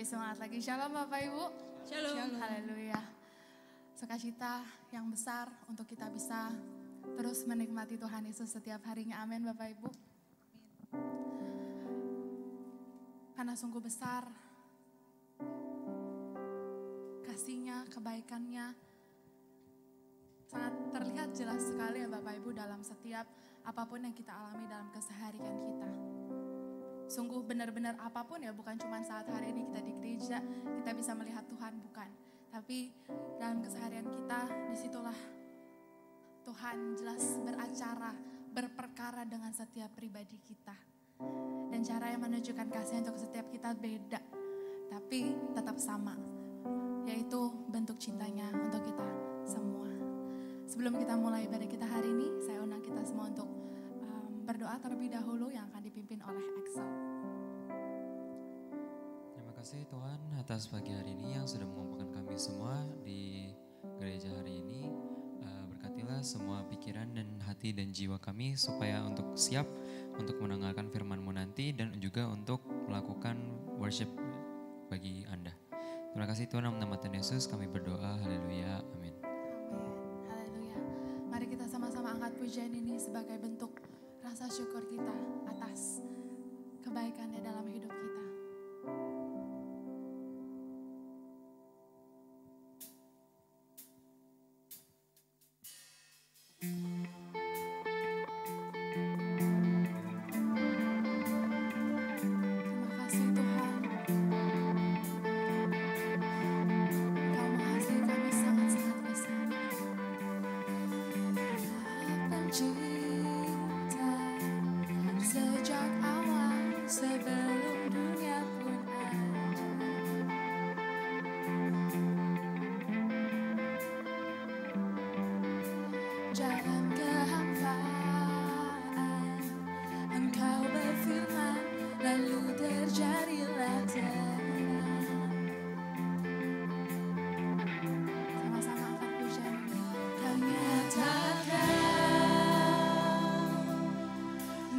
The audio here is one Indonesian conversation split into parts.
semangat lagi. Shalom Bapak Ibu. Shalom. Haleluya. Sukacita yang besar untuk kita bisa terus menikmati Tuhan Yesus setiap harinya. Amin Bapak Ibu. Karena sungguh besar kasih-Nya, kebaikan-Nya sangat terlihat jelas sekali ya Bapak Ibu dalam setiap apapun yang kita alami dalam keseharian kita. Sungguh benar-benar apapun ya, bukan cuma saat hari ini kita di gereja, kita bisa melihat Tuhan, bukan. Tapi dalam keseharian kita, disitulah Tuhan jelas beracara, berperkara dengan setiap pribadi kita. Dan cara yang menunjukkan kasih untuk setiap kita beda, tapi tetap sama. Yaitu bentuk cintanya untuk kita semua. Sebelum kita mulai ibadah kita hari ini, saya undang kita semua untuk berdoa terlebih dahulu yang akan dipimpin oleh Excel. Terima kasih Tuhan atas pagi hari ini yang sudah mengumpulkan kami semua di gereja hari ini. Berkatilah semua pikiran dan hati dan jiwa kami supaya untuk siap untuk mendengarkan firman-Mu nanti dan juga untuk melakukan worship bagi Anda. Terima kasih Tuhan, dalam nama Tuhan Yesus kami berdoa. Haleluya. Amin. Haleluya. Mari kita sama-sama angkat pujian ini sebagai bentuk rasa syukur kita atas kebaikannya dalam hidup kita. Terima kasih Tuhan. Engkau mengasihi kami sangat-sangat besar. Cinta sejak awal sebelum dunia pun ada. Jalan kehampaan, Engkau berfirman, lalu terjadilah terang. Sama-sama angkat pujian ini. Kau nyatakan,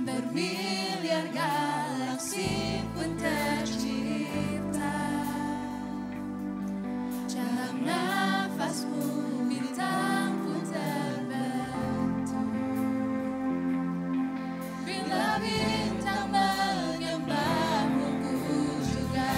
bermiliar galaksi pun tercipta. Dalam nafasmu bintang pun terbentuk. Bila bintang menyembahmu, ku juga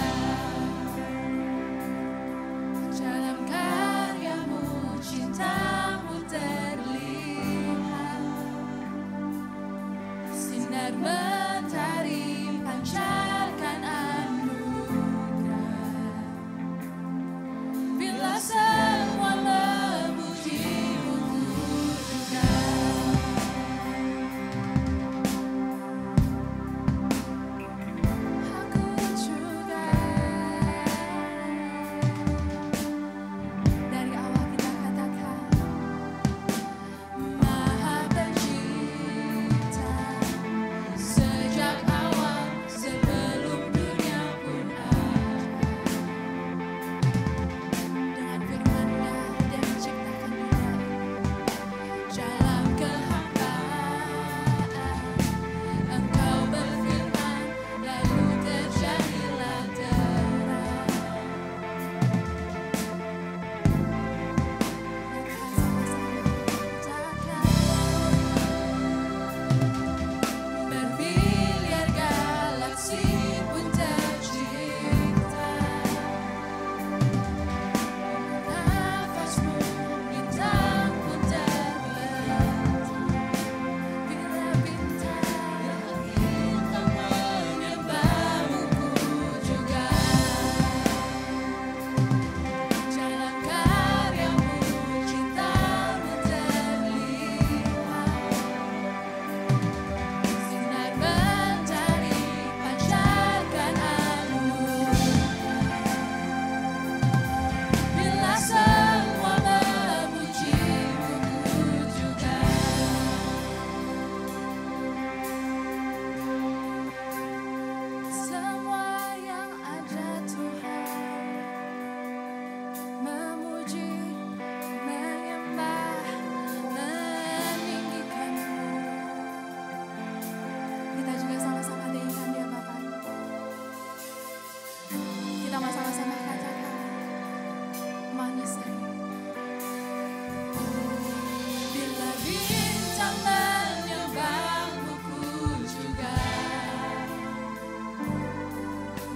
bisa. Bila bintang menyembahmu ku juga,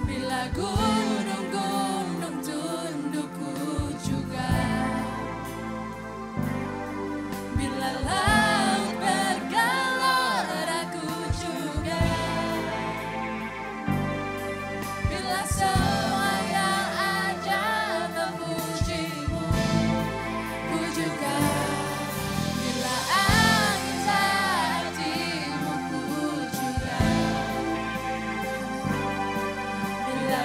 bila gunung-gunung tundukku juga, bila laut bergelora aku juga, bila semua yang ada memujimu ku juga, bila angin hatimu ku juga, bila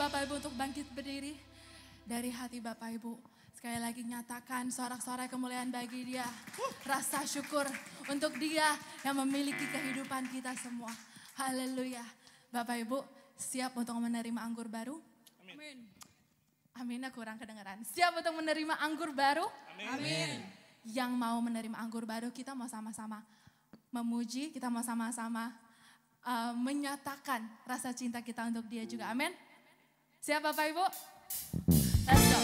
Bapak Ibu untuk bangkit berdiri dari hati Bapak Ibu. Sekali lagi nyatakan sorak-sorai kemuliaan bagi Dia. Rasa syukur untuk Dia yang memiliki kehidupan kita semua. Haleluya. Bapak Ibu siap untuk menerima anggur baru? Amin. Aminnya kurang kedengaran. Siap untuk menerima anggur baru? Amin. Yang mau menerima anggur baru, kita mau sama-sama memuji, kita mau sama-sama menyatakan rasa cinta kita untuk Dia juga. Amin. Siap Bapak Ibu? Let's go.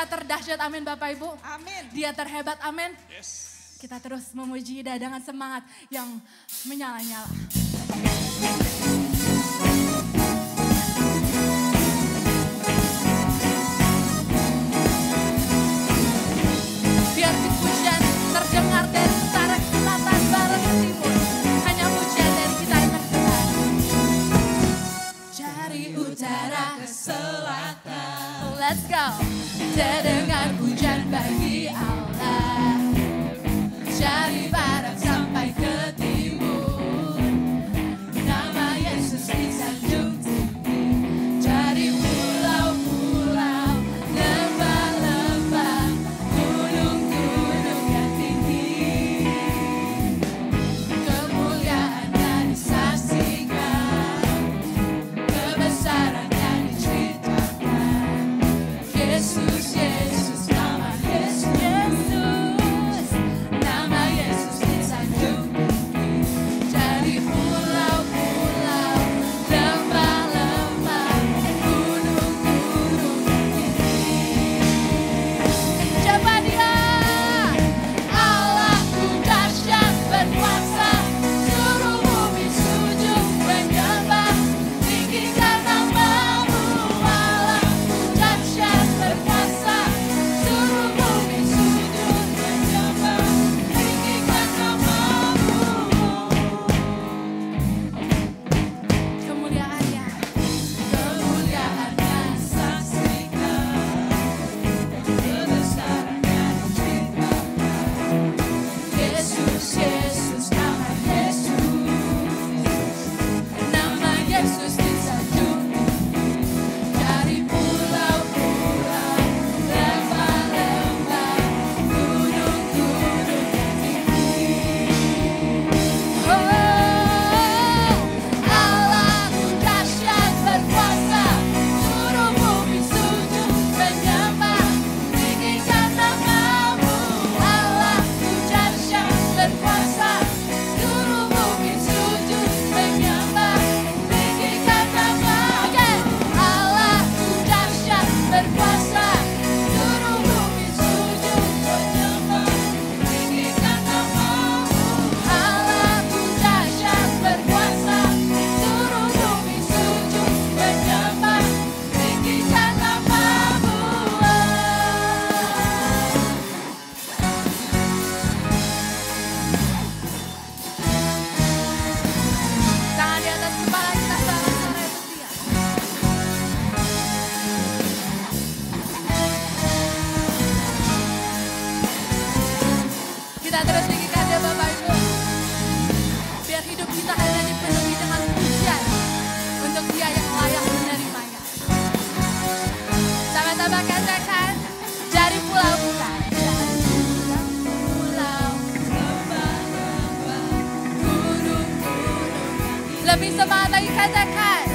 Terdahsyat, amin Bapak Ibu. Amin. Dia terhebat, amin. Yes. Kita terus memuji Dia dengan semangat yang menyala-nyala. dari utara ke selatan. Let's go. Terdengar pujian bagi Allah, dari barat sampai ke timur. Nama Yesus disanjung tinggi, dari pulau-pulau, lembah-lembah, gunung-gunung yang tinggi. Kemuliaannya disaksikan, kebesarannya diceritakan. Yesus, Yesus, nama Yesus, Yesus, nama Yesus disanjung tinggi, dari pulau-pulau, lembah-lembah, gunung-gunung tinggi. Siapa dia? Allahku dahsyat berkuasa, seluruh bumi sujud menyembah, tinggikan namamu. Allahku dahsyat berkuasa, seluruh bumi sujud menyembah, tinggikan namamu. Kemuliaannya, kemuliaannya saksikan, kebesarannya diceritakan. Yesus, Yesus, nama Yesus, nama Yesus disanjung tinggi, dari pulau-pulau, lembah-lembah, gunung-gunung yang tinggi. Oh, Allahku dahsyat berkuasa, seluruh bumi sujud menyembah, tinggikan namamu. Allahku dahsyat berkuasa, seluruh bumi sujud menyembah, tinggikan namamu. Allahku dahsyat berkuasa, seluruh bumi sujud menyembah, tinggikan namamu. Allahku dahsyat berkuasa, seluruh bumi sujud menyembah, tinggikan namamu. Tangan di atas kepala kita, sorak-sorai setia. Kita terus tinggikan ya Bapak Ibu, biar hidup kita hanya dipenuhi dengan pujian untuk Dia yang layak menerimanya. Sama-sama katakan, dari pulau-pulau, dari pulau-pulau, lembah-lembah, gunung-gunung. Lebih semangat lagi katakan,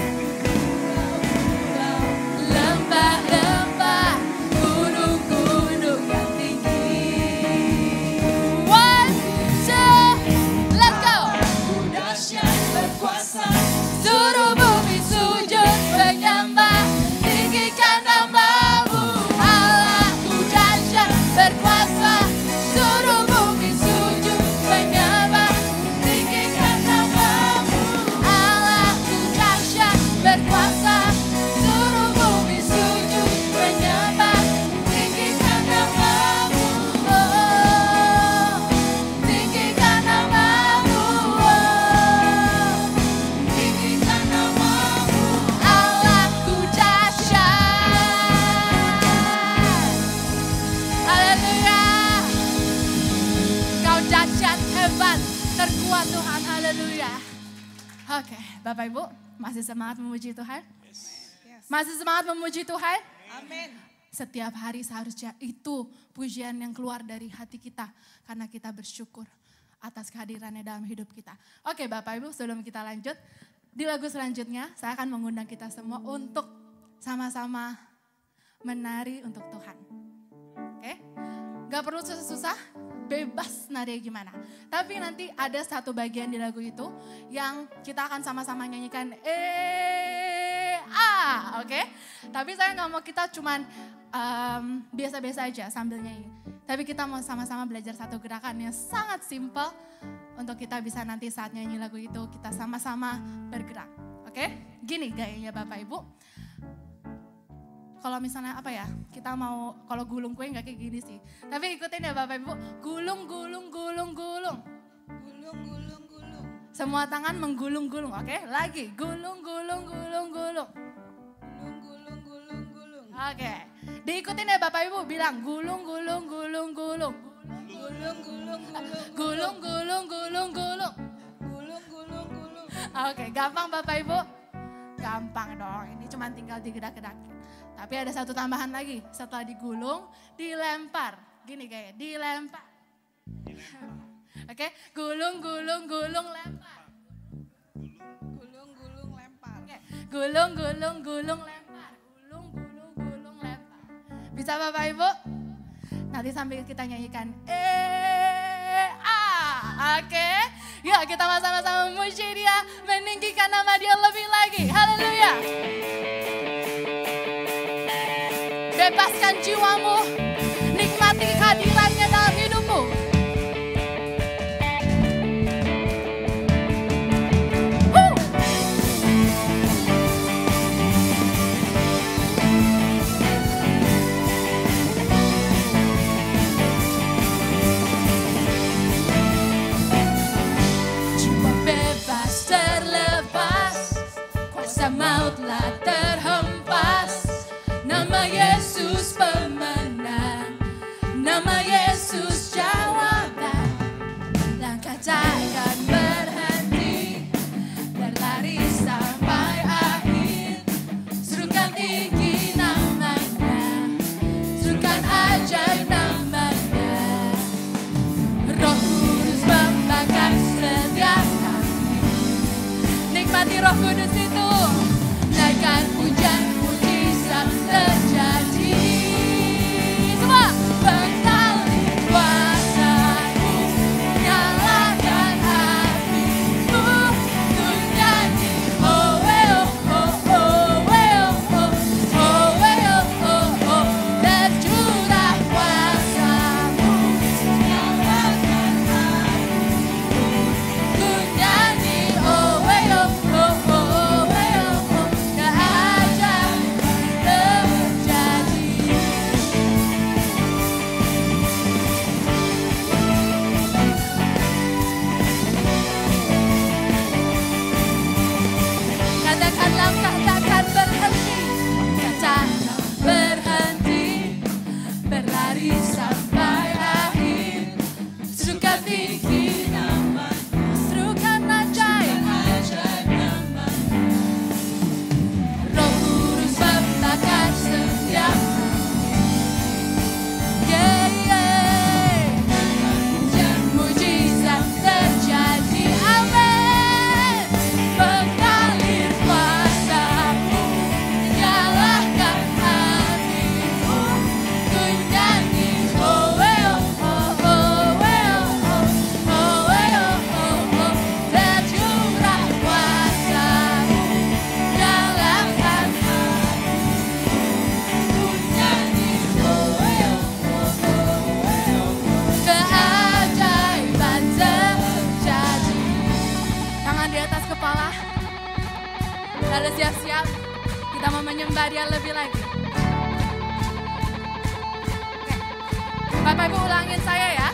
lembah-lembah, gunung-gunung yang tinggi. One, two, let's go. Dahsyat berkuasa, seluruh bumi sujud menyembah, tinggikan namamu. Allahku dahsyat berkuasa, seluruh bumi sujud menyembah, tinggikan namamu. Allahku dahsyat berkuasa, seluruh bumi sujud menyembah, tinggikan namamu. Oh, tinggikan namamu. Oh, tinggikan namamu. Allahku dahsyat. Haleluya. Kau dahsyat, hebat, terkuat Tuhan. Haleluya. Oke, Bapak Ibu, masih semangat memuji Tuhan? Masih semangat memuji Tuhan? Amin. Setiap hari seharusnya itu pujian yang keluar dari hati kita, karena kita bersyukur atas kehadirannya dalam hidup kita. Oke Bapak Ibu, sebelum kita lanjut, di lagu selanjutnya saya akan mengundang kita semua untuk sama-sama menari untuk Tuhan. Oke? Gak perlu susah-susah, bebas nari gimana. Tapi nanti ada satu bagian di lagu itu yang kita akan sama-sama nyanyikan oke? Tapi saya gak mau kita cuman biasa-biasa aja sambil nyanyi. Tapi kita mau sama-sama belajar satu gerakan yang sangat simpel untuk kita bisa nanti saat nyanyi lagu itu kita sama-sama bergerak. Oke? Gini gayanya Bapak Ibu. Kalau misalnya apa ya, kita mau, kalau gulung kue nggak kayak gini sih. Tapi ikutin ya Bapak Ibu, gulung, gulung, gulung, gulung. Gulung, gulung, gulung. Semua tangan menggulung-gulung, oke? Lagi, gulung, gulung, gulung, gulung. Oke, diikutin ya Bapak Ibu, bilang gulung, gulung, gulung, gulung. Gulung, gulung, gulung. Gulung, gulung, gulung, gulung. Gulung, gulung, gulung. Oke, gampang Bapak Ibu? Gampang dong, ini cuma tinggal digedak-gedakin. Tapi ada satu tambahan lagi, setelah digulung, dilempar. Gini kayak, dilempar. Oke, gulung, gulung, gulung, lempar. Gulung, gulung, lempar. Oke, gulung, gulung, gulung, lempar. Gulung, gulung, gulung, lempar. Bisa Bapak Ibu? Nanti sambil kita nyanyikan oke. Yuk kita sama-sama memuji Dia, meninggikan nama Dia lebih lagi. Haleluya. Bebaskan jiwamu, nikmati kehadirannya dalam hidupmu. Mautlah terhempas, nama Yesus pemenang, nama Yesus jawaban. Langkah takkan berhenti, berlari sampai akhir. Serukan tinggi namanya, serukan ajaib namanya. Roh Kudus membakar setiap kami. Nikmati Roh Kudus itu. Naikkan hujan mujizat terjadi. Semua bentali kuasa-Mu, nyalakan hatiku, ku nyanyi oh oh oh oh oh oh oh oh. Tercurah kuasa-Mu, nyalakan hatiku, ku nyanyi oh oh oh oh. Lalu siap-siap, kita mau menyembah Dia lebih lagi. Oke. Bapak Ibu ulangin saya ya.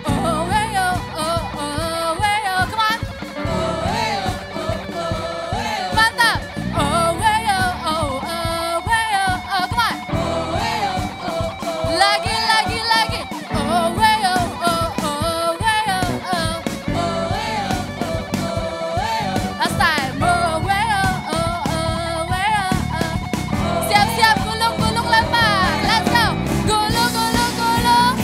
Oh, hey, oh, oh, oh, hey, oh, come on. Oh, hey, oh, oh, oh, hey, oh. Mantap. Oh, hey, oh, oh, oh, hey, oh, oh, come on. Oh, hey, oh, oh, oh. Lagi, lagi, lagi. Oh, hey, oh, oh, oh, hey, oh, oh. Oh, hey, oh, oh, oh, hey, oh. Last time. Oh, hey, oh, oh, oh, hey, oh, oh. Siap-siap, gulung-gulung lempar. Let's go. Gulung, gulung, gulung.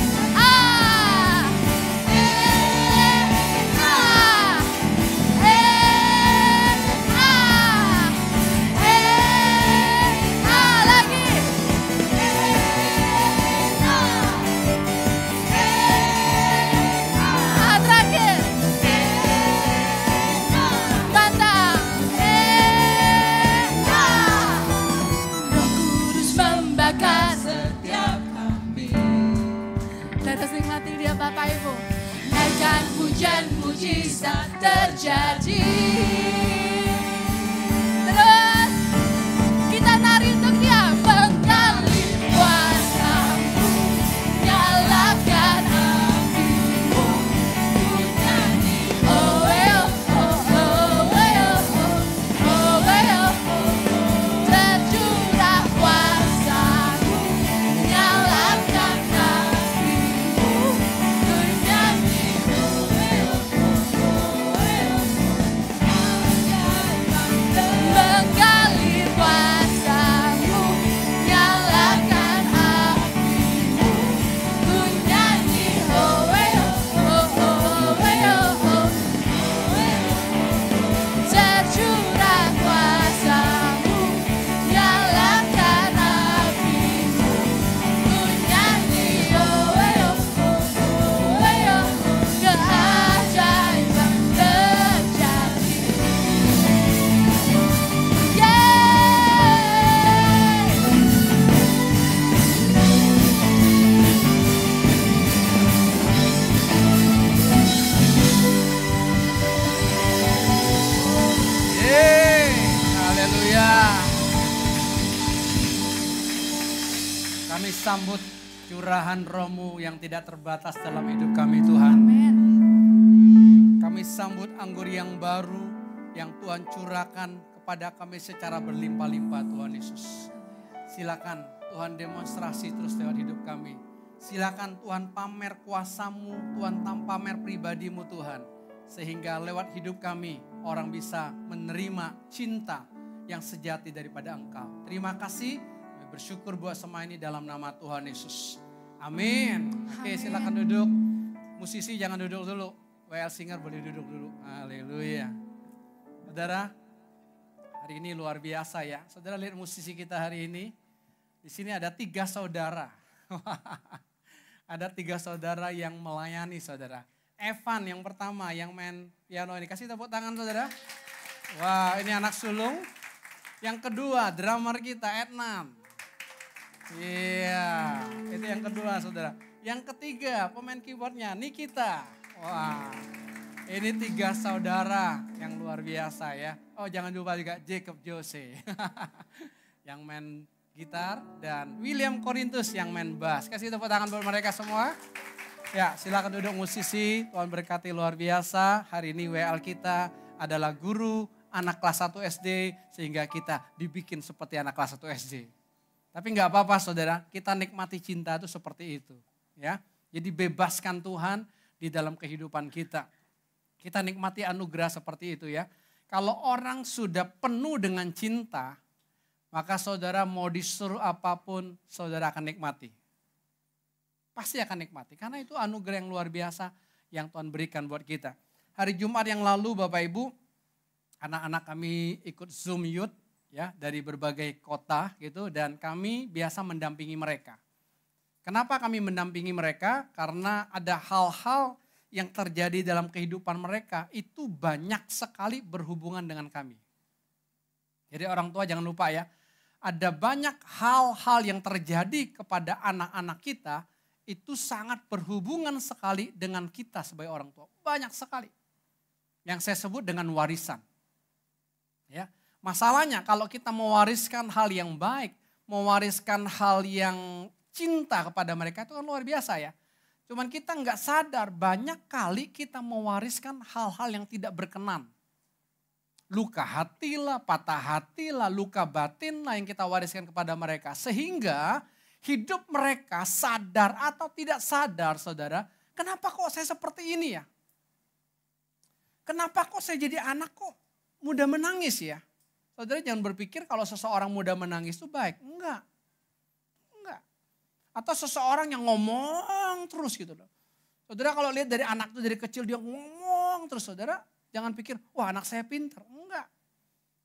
sambut curahan Roh-Mu yang tidak terbatas dalam hidup kami Tuhan. Amin. Kami sambut anggur yang baru yang Tuhan curahkan kepada kami secara berlimpah-limpah Tuhan Yesus. Silakan Tuhan demonstrasi terus lewat hidup kami. Silakan Tuhan pamer kuasa-Mu, Tuhan pamer pribadi-Mu Tuhan. Sehingga lewat hidup kami orang bisa menerima cinta yang sejati daripada Engkau. Terima kasih, kami bersyukur buat semua ini dalam nama Tuhan Yesus. Amin. Oke, silakan duduk. Musisi jangan duduk dulu. WL Singer boleh duduk dulu. Haleluya. Saudara, hari ini luar biasa ya. Saudara lihat musisi kita hari ini. Di sini ada 3 saudara. Ada 3 saudara yang melayani saudara. Evan yang pertama yang main piano ini. Kasih tepuk tangan saudara. Wah, ini anak sulung. Yang kedua drummer kita Ednan. Iya, itu yang kedua saudara. Yang ketiga pemain keyboardnya Nikita. Wah, ini 3 saudara yang luar biasa ya. Oh jangan lupa juga Jacob Jose. Yang main gitar dan William Korintus yang main bass. Kasih tepuk tangan buat mereka semua. Ya silakan duduk musisi, Tuhan berkati luar biasa. Hari ini WL kita adalah guru anak kelas 1 SD sehingga kita dibikin seperti anak kelas 1 SD. Tapi nggak apa-apa saudara, kita nikmati cinta itu seperti itu. Ya, jadi bebaskan Tuhan di dalam kehidupan kita. Kita nikmati anugerah seperti itu ya. Kalau orang sudah penuh dengan cinta, maka saudara mau disuruh apapun, saudara akan nikmati. Pasti akan nikmati, karena itu anugerah yang luar biasa yang Tuhan berikan buat kita. Hari Jumat yang lalu Bapak Ibu, anak-anak kami ikut Zoom Youth ya dari berbagai kota gitu, dan kami biasa mendampingi mereka. Kenapa kami mendampingi mereka? Karena ada hal-hal yang terjadi dalam kehidupan mereka itu banyak sekali berhubungan dengan kami. Jadi orang tua jangan lupa ya, ada banyak hal-hal yang terjadi kepada anak-anak kita itu sangat berhubungan sekali dengan kita sebagai orang tua. Banyak sekali. Yang saya sebut dengan warisan. Ya, masalahnya kalau kita mewariskan hal yang baik, mewariskan hal yang cinta kepada mereka itu kan luar biasa ya. Cuman kita nggak sadar banyak kali kita mewariskan hal-hal yang tidak berkenan. Luka hati lah, patah hati lah, luka batin lah yang kita wariskan kepada mereka. Sehingga hidup mereka sadar atau tidak sadar saudara, kenapa kok saya seperti ini ya? Kenapa kok saya jadi anak kok mudah menangis ya? Saudara jangan berpikir kalau seseorang mudah menangis itu baik. Enggak. Atau seseorang yang ngomong terus gitu loh. Saudara kalau lihat dari anak itu dari kecil dia ngomong terus saudara, jangan pikir wah anak saya pintar. Enggak.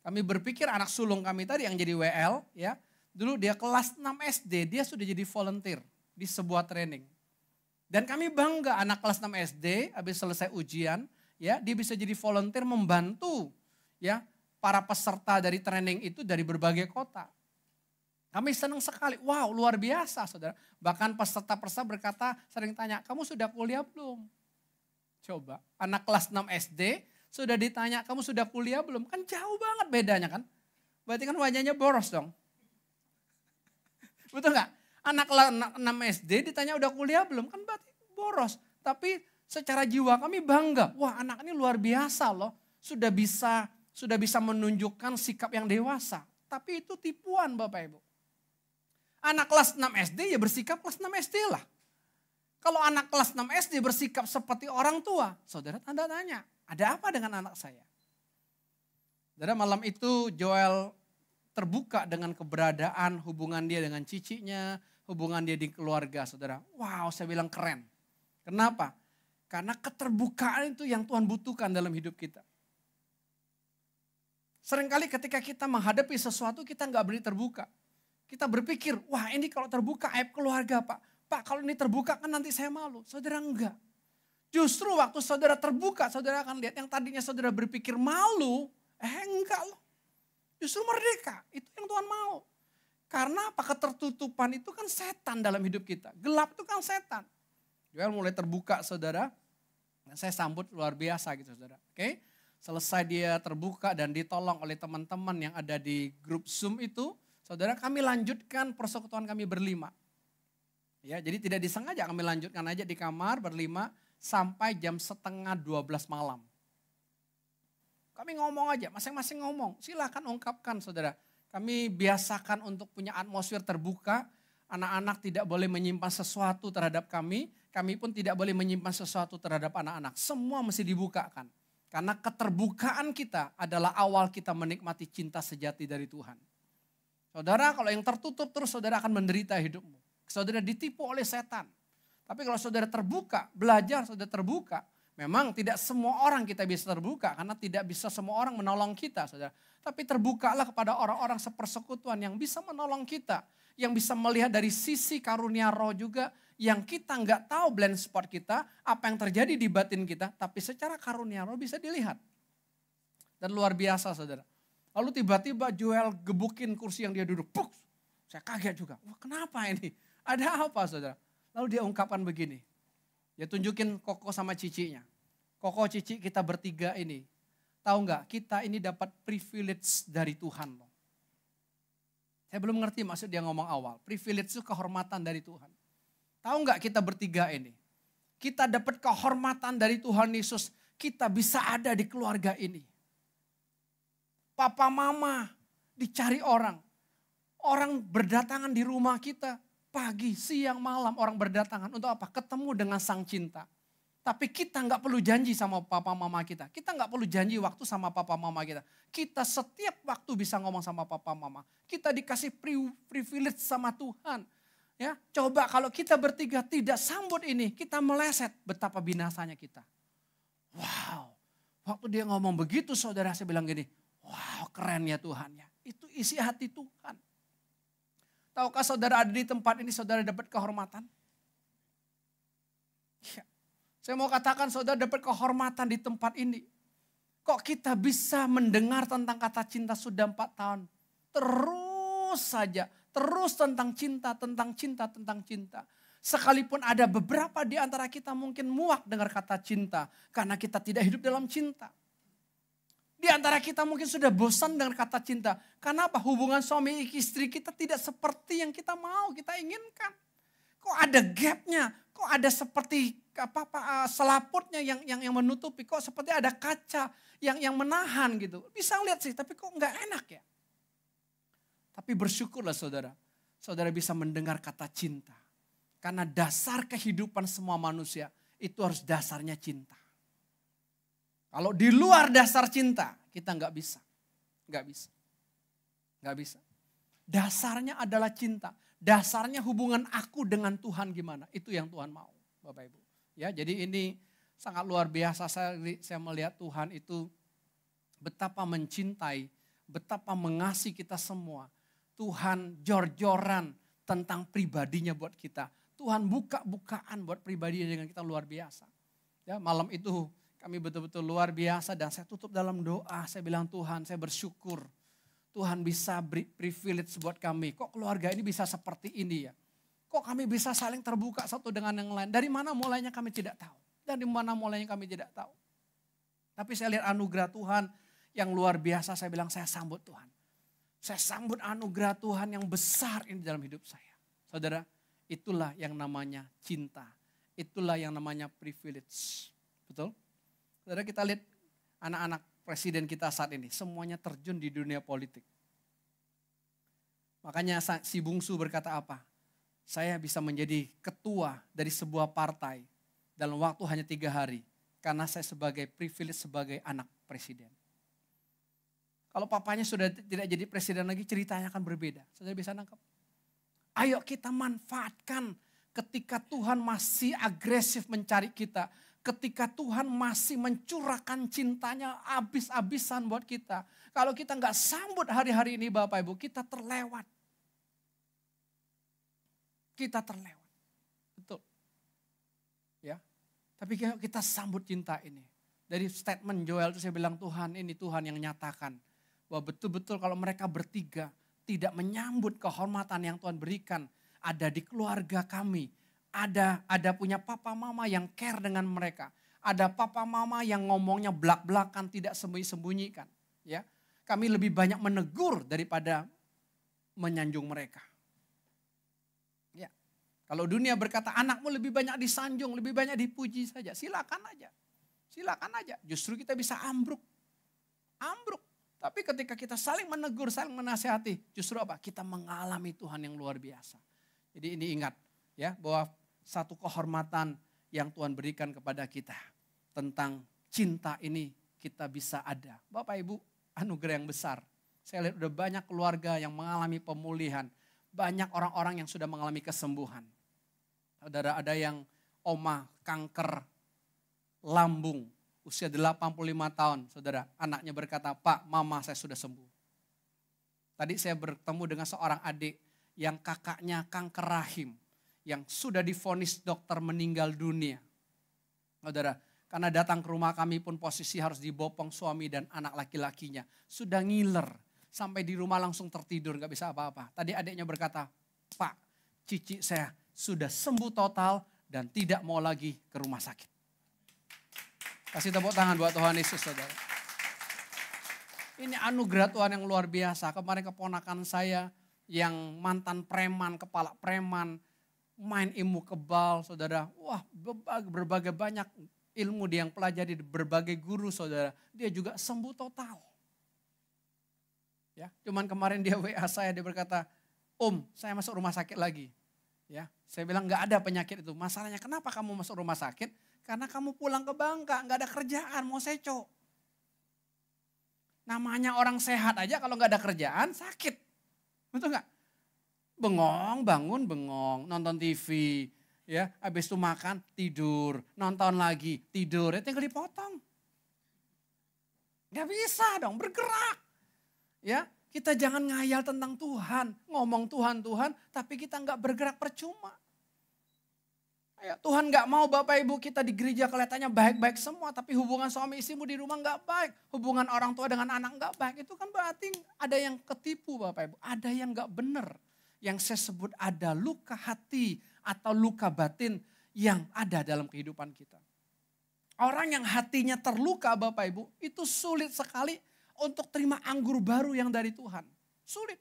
Kami berpikir anak sulung kami tadi yang jadi WL ya. Dulu dia kelas 6 SD, dia sudah jadi volunteer di sebuah training. Dan kami bangga anak kelas 6 SD habis selesai ujian, ya, dia bisa jadi volunteer membantu ya para peserta dari training itu dari berbagai kota. Kami senang sekali, wow luar biasa saudara. Bahkan peserta-peserta berkata sering tanya, kamu sudah kuliah belum? Coba, anak kelas 6 SD sudah ditanya, kamu sudah kuliah belum? Kan jauh banget bedanya kan. Berarti kan wajahnya boros dong. Betul nggak? Anak kelas 6 SD ditanya udah kuliah belum? Kan berarti boros. Tapi secara jiwa kami bangga. Wah anak ini luar biasa loh. Sudah bisa menunjukkan sikap yang dewasa. Tapi itu tipuan Bapak Ibu. Anak kelas 6 SD ya bersikap kelas 6 SD lah. Kalau anak kelas 6 SD bersikap seperti orang tua, saudara tanda tanya, ada apa dengan anak saya? Saudara malam itu Joel terbuka dengan keberadaan hubungan dia dengan cicinya, hubungan dia di keluarga saudara. Wow saya bilang keren. Kenapa? Karena keterbukaan itu yang Tuhan butuhkan dalam hidup kita. Seringkali ketika kita menghadapi sesuatu kita nggak berani terbuka. Kita berpikir, wah ini kalau terbuka aib keluarga Pak. Pak kalau ini terbuka kan nanti saya malu. Saudara enggak. Justru waktu saudara terbuka saudara akan lihat yang tadinya saudara berpikir malu. Enggak loh. Justru merdeka, itu yang Tuhan mau. Karena apa? Ketertutupan itu kan setan dalam hidup kita. Gelap itu kan setan. Joel mulai terbuka saudara. Dan saya sambut luar biasa gitu saudara. Oke, selesai dia terbuka dan ditolong oleh teman-teman yang ada di grup Zoom itu. Saudara kami lanjutkan persekutuan kami berlima. Ya, jadi tidak disengaja, kami lanjutkan aja di kamar berlima sampai jam 11:30 malam. Kami ngomong aja, masing-masing ngomong. Silakan ungkapkan saudara. Kami biasakan untuk punya atmosfer terbuka. Anak-anak tidak boleh menyimpan sesuatu terhadap kami. Kami pun tidak boleh menyimpan sesuatu terhadap anak-anak. Semua mesti dibukakan. Karena keterbukaan kita adalah awal kita menikmati cinta sejati dari Tuhan. Saudara, kalau yang tertutup terus saudara akan menderita hidupmu. Saudara ditipu oleh setan. Tapi kalau saudara terbuka, belajar saudara terbuka. Memang tidak semua orang kita bisa terbuka. Karena tidak bisa semua orang menolong kita, saudara. Tapi terbukalah kepada orang-orang sepersekutuan yang bisa menolong kita. Yang bisa melihat dari sisi karunia roh juga. Yang kita nggak tahu blind spot kita, apa yang terjadi di batin kita. Tapi secara karunia roh bisa dilihat. Dan luar biasa saudara. Lalu tiba-tiba Joel gebukin kursi yang dia duduk. Puk! Saya kaget juga. Wah, kenapa ini? Ada apa saudara? Lalu dia ungkapkan begini. Dia tunjukin Koko sama Cicinya. Koko, Cici, kita bertiga ini. Tahu nggak? Kita ini dapat privilege dari Tuhan loh. Saya belum ngerti maksud dia ngomong awal. Privilege itu kehormatan dari Tuhan. Tahu nggak kita bertiga ini? Kita dapat kehormatan dari Tuhan Yesus. Kita bisa ada di keluarga ini. Papa mama dicari orang. Orang berdatangan di rumah kita. Pagi, siang, malam orang berdatangan. Untuk apa? Ketemu dengan sang cinta. Tapi kita nggak perlu janji sama papa mama kita. Kita nggak perlu janji waktu sama papa mama kita. Kita setiap waktu bisa ngomong sama papa mama. Kita dikasih privilege sama Tuhan. Ya, coba kalau kita bertiga tidak sambut ini, kita meleset, betapa binasanya kita. Wow, waktu dia ngomong begitu saudara, saya bilang gini, wow keren ya Tuhan ya. Itu isi hati Tuhan. Tahukah saudara ada di tempat ini saudara dapat kehormatan? Ya. Saya mau katakan saudara dapat kehormatan di tempat ini. Kok kita bisa mendengar tentang kata cinta sudah 4 tahun. Terus saja. Terus tentang cinta, tentang cinta, tentang cinta. Sekalipun ada beberapa di antara kita mungkin muak dengar kata cinta. Karena kita tidak hidup dalam cinta. Di antara kita mungkin sudah bosan dengan kata cinta. Karena apa? Hubungan suami istri kita tidak seperti yang kita mau, kita inginkan. Kok ada gapnya? Kok ada seperti selaputnya yang menutupi? Kok seperti ada kaca yang menahan gitu? Bisa lihat sih, tapi kok nggak enak ya? Tapi bersyukurlah saudara. Saudara bisa mendengar kata cinta. Karena dasar kehidupan semua manusia itu harus dasarnya cinta. Kalau di luar dasar cinta kita nggak bisa. Nggak bisa. Nggak bisa. Dasarnya adalah cinta. Dasarnya hubungan aku dengan Tuhan gimana. Itu yang Tuhan mau Bapak Ibu. Ya, jadi ini sangat luar biasa. Saya melihat Tuhan itu betapa mencintai. Betapa mengasihi kita semua. Tuhan jor-joran tentang pribadinya buat kita. Tuhan buka-bukaan buat pribadinya dengan kita luar biasa. Ya, malam itu kami betul-betul luar biasa dan saya tutup dalam doa. Saya bilang Tuhan saya bersyukur. Tuhan bisa beri privilege buat kami. Kok keluarga ini bisa seperti ini ya? Kok kami bisa saling terbuka satu dengan yang lain? Dari mana mulainya kami tidak tahu. Dari mana mulainya kami tidak tahu. Tapi saya lihat anugerah Tuhan yang luar biasa. Saya bilang saya sambut Tuhan. Saya sambut anugerah Tuhan yang besar ini dalam hidup saya. Saudara, itulah yang namanya cinta. Itulah yang namanya privilege. Betul? Saudara, kita lihat anak-anak presiden kita saat ini. Semuanya terjun di dunia politik. Makanya si bungsu berkata apa? Saya bisa menjadi ketua dari sebuah partai dalam waktu hanya 3 hari. Karena saya sebagai privilege sebagai anak presiden. Kalau papanya sudah tidak jadi presiden lagi ceritanya akan berbeda. Saudara bisa nangkep? Ayo kita manfaatkan ketika Tuhan masih agresif mencari kita. Ketika Tuhan masih mencurahkan cintanya habis-habisan buat kita. Kalau kita nggak sambut hari-hari ini Bapak Ibu, kita terlewat. Kita terlewat. Betul. Ya. Tapi kita sambut cinta ini. Dari statement Joel itu saya bilang Tuhan ini Tuhan yang nyatakan. Bahwa betul-betul kalau mereka bertiga tidak menyambut kehormatan yang Tuhan berikan. Ada di keluarga kami. Ada punya papa mama yang care dengan mereka. Ada papa mama yang ngomongnya belak-belakan tidak sembunyi-sembunyikan. Ya, kami lebih banyak menegur daripada menyanjung mereka. Ya, Kalau dunia berkata anakmu lebih banyak disanjung, lebih banyak dipuji saja. Silakan aja. Silakan aja. Justru kita bisa ambruk. Ambruk. Tapi ketika kita saling menegur, saling menasihati. Justru apa? Kita mengalami Tuhan yang luar biasa. Jadi ini ingat ya bahwa satu kehormatan yang Tuhan berikan kepada kita. Tentang cinta ini kita bisa ada. Bapak Ibu, anugerah yang besar. Saya lihat udah banyak keluarga yang mengalami pemulihan. Banyak orang-orang yang sudah mengalami kesembuhan. Saudara, ada yang oma kanker lambung usia 85 tahun. Saudara, anaknya berkata, Pak, mama saya sudah sembuh. Tadi saya bertemu dengan seorang adik yang kakaknya kanker rahim. Yang sudah divonis dokter meninggal dunia. Saudara, karena datang ke rumah kami pun posisi harus dibopong suami dan anak laki-lakinya. Sudah ngiler, sampai di rumah langsung tertidur, gak bisa apa-apa. Tadi adiknya berkata, Pak, cici saya sudah sembuh total dan tidak mau lagi ke rumah sakit. Kasih tepuk tangan buat Tuhan Yesus, saudara. Ini anugerah Tuhan yang luar biasa. Kemarin keponakan saya yang mantan preman, kepala preman, main ilmu kebal, saudara. Wah, berbagai banyak ilmu dia yang pelajari di berbagai guru, saudara. Dia juga sembuh total. Ya, cuman kemarin dia WA saya, dia berkata, Om, saya masuk rumah sakit lagi. Ya, saya bilang nggak ada penyakit itu. Masalahnya kenapa kamu masuk rumah sakit? Karena kamu pulang ke Bangka, nggak ada kerjaan, mau seco. Namanya orang sehat aja kalau nggak ada kerjaan sakit. Betul nggak? Bengong, bangun, bengong, nonton TV. Ya, habis itu makan, tidur, nonton lagi, tidur. Ya tinggal dipotong. Nggak bisa dong, bergerak. Ya, kita jangan ngayal tentang Tuhan, ngomong Tuhan, tapi kita nggak bergerak percuma. Ya, Tuhan nggak mau Bapak Ibu kita di gereja kelihatannya baik-baik semua, tapi hubungan suami istrimu di rumah nggak baik, hubungan orang tua dengan anak nggak baik, itu kan berarti ada yang ketipu Bapak Ibu, ada yang nggak benar. Yang saya sebut ada luka hati atau luka batin yang ada dalam kehidupan kita. Orang yang hatinya terluka Bapak Ibu, itu sulit sekali untuk terima anggur baru yang dari Tuhan. Sulit.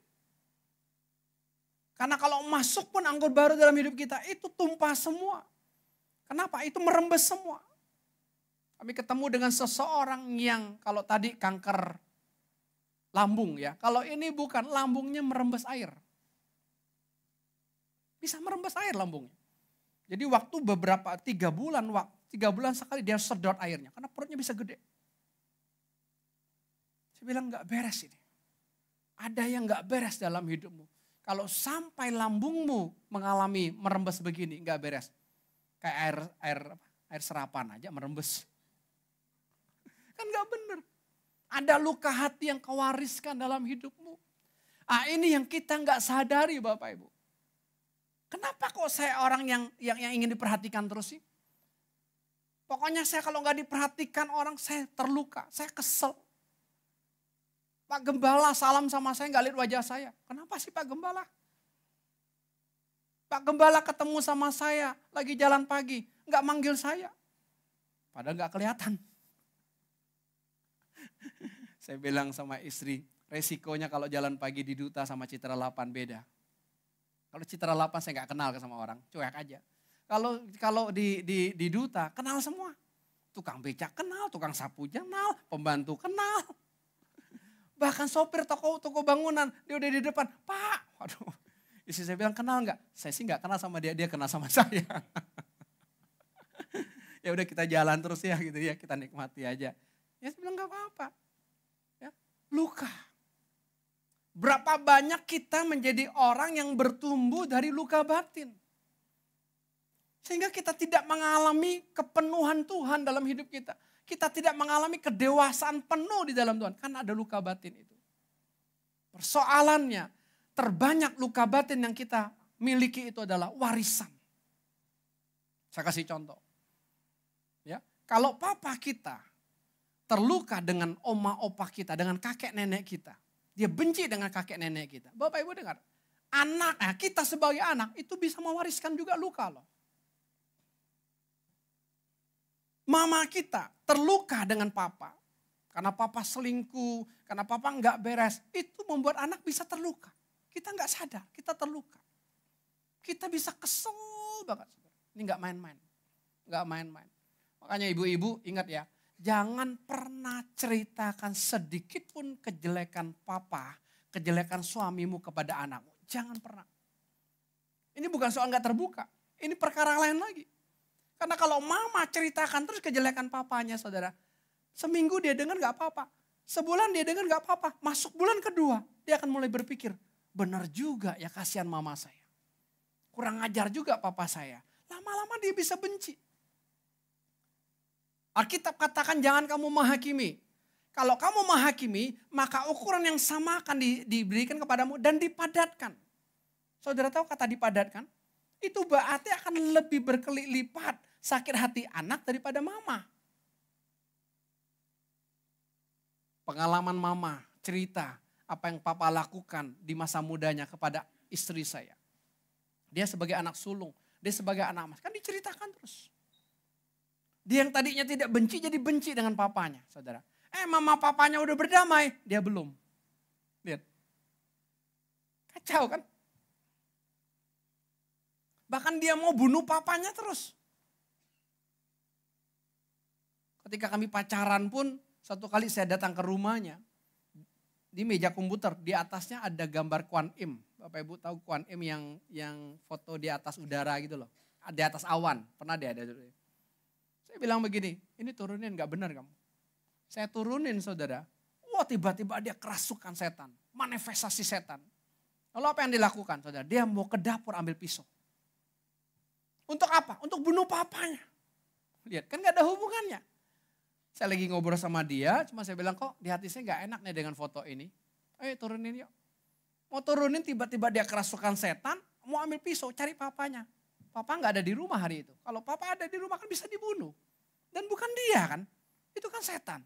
Karena kalau masuk pun anggur baru dalam hidup kita itu tumpah semua. Kenapa? Itu merembes semua. Kami ketemu dengan seseorang yang kalau tadi kanker lambung ya. Kalau ini bukan, lambungnya merembes air. Bisa merembes air lambungnya. Jadi waktu beberapa 3 bulan sekali dia sedot airnya. Karena perutnya bisa gede. Saya bilang gak beres ini. Ada yang gak beres dalam hidupmu. Kalau sampai lambungmu mengalami merembes begini, gak beres. Kayak air serapan aja merembes. Kan gak bener. Ada luka hati yang kau wariskan dalam hidupmu. Ini yang kita gak sadari Bapak Ibu. Kenapa kok saya orang yang ingin diperhatikan terus sih? Pokoknya saya kalau gak diperhatikan orang saya terluka, saya kesel. Pak Gembala salam sama saya gak lihat wajah saya. Kenapa sih Pak Gembala? Pak Gembala ketemu sama saya lagi jalan pagi. Gak manggil saya. Padahal gak kelihatan. Saya bilang sama istri, resikonya kalau jalan pagi di Duta sama Citra 8 beda. Kalau Citra 8 saya gak kenal sama orang, cuek aja. Kalau di Duta kenal semua. Tukang becak kenal, tukang sapu kenal, pembantu kenal. Bahkan sopir toko bangunan, dia udah di depan, Pak. Waduh, istri saya bilang kenal nggak? Saya sih nggak kenal sama dia, dia kenal sama saya. Ya udah kita jalan terus ya gitu ya, kita nikmati aja. Ya saya bilang nggak apa-apa. Ya, luka. Berapa banyak kita menjadi orang yang bertumbuh dari luka batin. Sehingga kita tidak mengalami kepenuhan Tuhan dalam hidup kita. Kita tidak mengalami kedewasaan penuh di dalam Tuhan. Karena ada luka batin itu. Persoalannya, terbanyak luka batin yang kita miliki itu adalah warisan. Saya kasih contoh. Ya, kalau papa kita terluka dengan oma opa kita, dengan kakek nenek kita. Dia benci dengan kakek nenek kita. Bapak Ibu dengar, kita sebagai anak itu bisa mewariskan juga luka loh. Mama kita terluka dengan papa. Karena papa selingkuh, karena papa nggak beres. Itu membuat anak bisa terluka. Kita nggak sadar, kita terluka. Kita bisa kesel betul banget. Ini nggak main-main. Nggak main-main. Makanya ibu-ibu ingat ya, jangan pernah ceritakan sedikit pun kejelekan papa, kejelekan suamimu kepada anakmu. Jangan pernah. Ini bukan soal nggak terbuka. Ini perkara lain lagi. Karena kalau mama ceritakan terus kejelekan papanya saudara. Seminggu dia dengar nggak apa-apa. Sebulan dia dengar nggak apa-apa. Masuk bulan kedua dia akan mulai berpikir. Benar juga ya kasihan mama saya. Kurang ajar juga papa saya. Lama-lama dia bisa benci. Alkitab katakan jangan kamu menghakimi. Kalau kamu menghakimi maka ukuran yang sama akan diberikan kepadamu dan dipadatkan. Saudara tahu kata dipadatkan? Itu berarti akan lebih berkali lipat sakit hati anak daripada mama. Pengalaman mama cerita apa yang papa lakukan di masa mudanya kepada istri saya. Dia sebagai anak sulung, dia sebagai anak mas. Kan diceritakan terus. Dia yang tadinya tidak benci jadi benci dengan papanya saudara. Mama papanya udah berdamai, dia belum. Lihat. Kacau kan? Bahkan dia mau bunuh papanya terus. Ketika kami pacaran pun, satu kali saya datang ke rumahnya. Di meja komputer, di atasnya ada gambar Kuan Im. Bapak Ibu tahu Kuan Im yang foto di atas udara gitu loh. Di atas awan, pernah dia ada dulu. Saya bilang begini, ini turunin gak benar kamu. Saya turunin saudara. Wah tiba-tiba dia kerasukan setan, manifestasi setan. Lalu apa yang dilakukan saudara? Dia mau ke dapur ambil pisau. Untuk apa? Untuk bunuh papanya. Lihat kan gak ada hubungannya. Saya lagi ngobrol sama dia, cuma saya bilang kok di hati saya gak enak nih dengan foto ini. Ayo turunin yuk. Mau turunin tiba-tiba dia kerasukan setan, mau ambil pisau cari papanya. Papa gak ada di rumah hari itu. Kalau papa ada di rumah kan bisa dibunuh. Dan bukan dia kan, itu kan setan.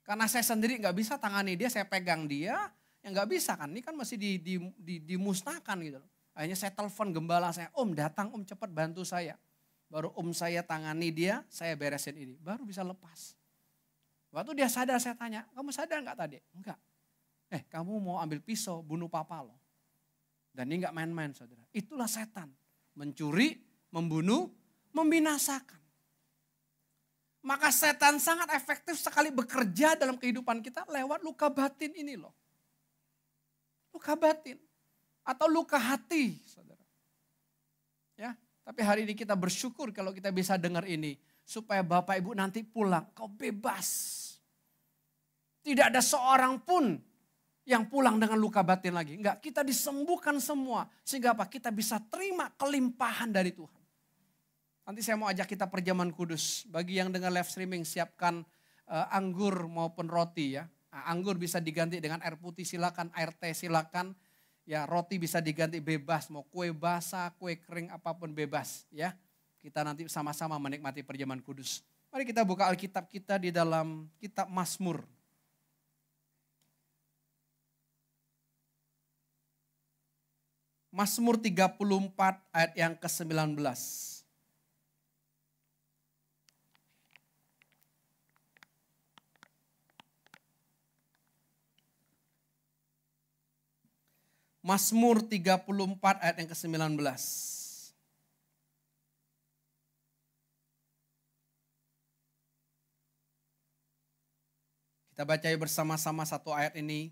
Karena saya sendiri gak bisa tangani dia, saya pegang dia, yang gak bisa kan. Ini kan masih dimusnahkan gitu loh. Akhirnya saya telepon gembala saya, Om datang om cepat bantu saya. Baru om saya tangani dia, saya beresin ini. Baru bisa lepas. Waktu dia sadar saya tanya, kamu sadar gak tadi? Enggak. Kamu mau ambil pisau bunuh papa lo. Dan ini gak main-main saudara. Itulah setan. Mencuri, membunuh, membinasakan. Maka setan sangat efektif sekali bekerja dalam kehidupan kita lewat luka batin ini loh. Luka batin. Atau luka hati saudara. Ya. Tapi hari ini kita bersyukur kalau kita bisa dengar ini. Supaya Bapak Ibu nanti pulang, kau bebas. Tidak ada seorang pun yang pulang dengan luka batin lagi. Enggak, kita disembuhkan semua. Sehingga apa? Kita bisa terima kelimpahan dari Tuhan. Nanti saya mau ajak kita perjamuan kudus. Bagi yang dengar live streaming, siapkan anggur maupun roti ya. Anggur bisa diganti dengan air putih silakan, air teh silakan. Ya roti bisa diganti bebas, mau kue basah, kue kering apapun bebas ya. Kita nanti sama-sama menikmati perjamuan kudus. Mari kita buka Alkitab kita di dalam kitab Mazmur. Mazmur 34 ayat yang ke-19. Mazmur 34 ayat yang ke-19. Kita baca bersama-sama satu ayat ini.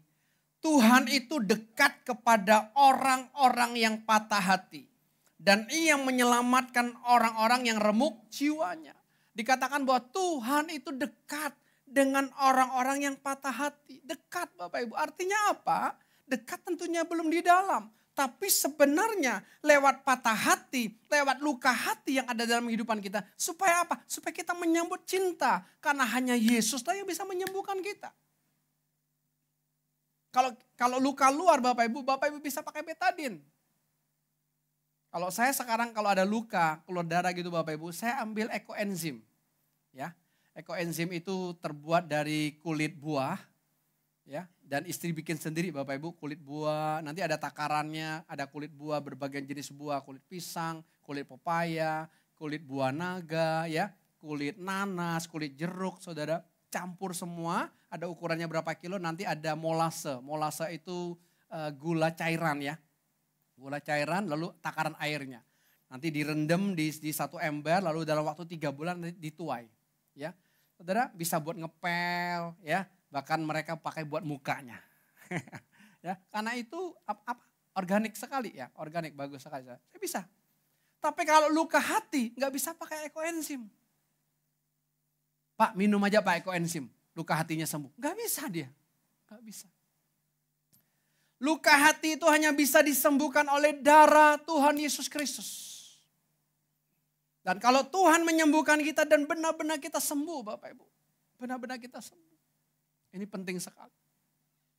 Tuhan itu dekat kepada orang-orang yang patah hati. Dan ia menyelamatkan orang-orang yang remuk jiwanya. Dikatakan bahwa Tuhan itu dekat dengan orang-orang yang patah hati. Dekat Bapak Ibu. Artinya apa? Dekat tentunya belum di dalam. Tapi sebenarnya lewat patah hati, lewat luka hati yang ada dalam kehidupan kita. Supaya apa? Supaya kita menyambut cinta. Karena hanya Yesuslah yang bisa menyembuhkan kita. Kalau luka luar Bapak Ibu bisa pakai betadin. Kalau saya sekarang kalau ada luka, keluar darah gitu Bapak Ibu, saya ambil ekoenzim. Ya, ekoenzim itu terbuat dari kulit buah. Ya, dan istri bikin sendiri Bapak Ibu kulit buah, nanti ada takarannya, ada kulit buah berbagai jenis buah, kulit pisang, kulit pepaya, kulit buah naga, ya, kulit nanas, kulit jeruk, saudara, campur semua, ada ukurannya berapa kilo, nanti ada molase, molase itu gula cairan ya, gula cairan lalu takaran airnya. Nanti direndam di satu ember, lalu dalam waktu 3 bulan nanti dituai. Ya, saudara bisa buat ngepel, ya, bahkan mereka pakai buat mukanya. Ya, karena itu organik sekali ya, organik bagus sekali. Saya bisa. Tapi kalau luka hati nggak bisa pakai ekoenzim. Pak minum aja Pak ekoenzim, luka hatinya sembuh. Nggak bisa dia, nggak bisa. Luka hati itu hanya bisa disembuhkan oleh darah Tuhan Yesus Kristus. Dan kalau Tuhan menyembuhkan kita dan benar-benar kita sembuh Bapak Ibu. Benar-benar kita sembuh. Ini penting sekali.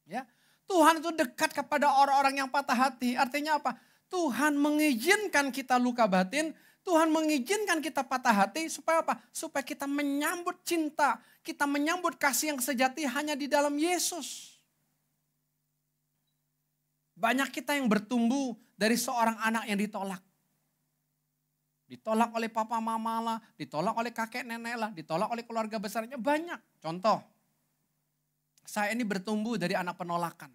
Ya, Tuhan itu dekat kepada orang-orang yang patah hati. Artinya apa? Tuhan mengizinkan kita luka batin. Tuhan mengizinkan kita patah hati. Supaya apa? Supaya kita menyambut cinta. Kita menyambut kasih yang sejati hanya di dalam Yesus. Banyak kita yang bertumbuh dari seorang anak yang ditolak. Ditolak oleh papa mama lah, ditolak oleh kakek nenek lah, ditolak oleh keluarga besarnya, banyak. Contoh, saya ini bertumbuh dari anak penolakan.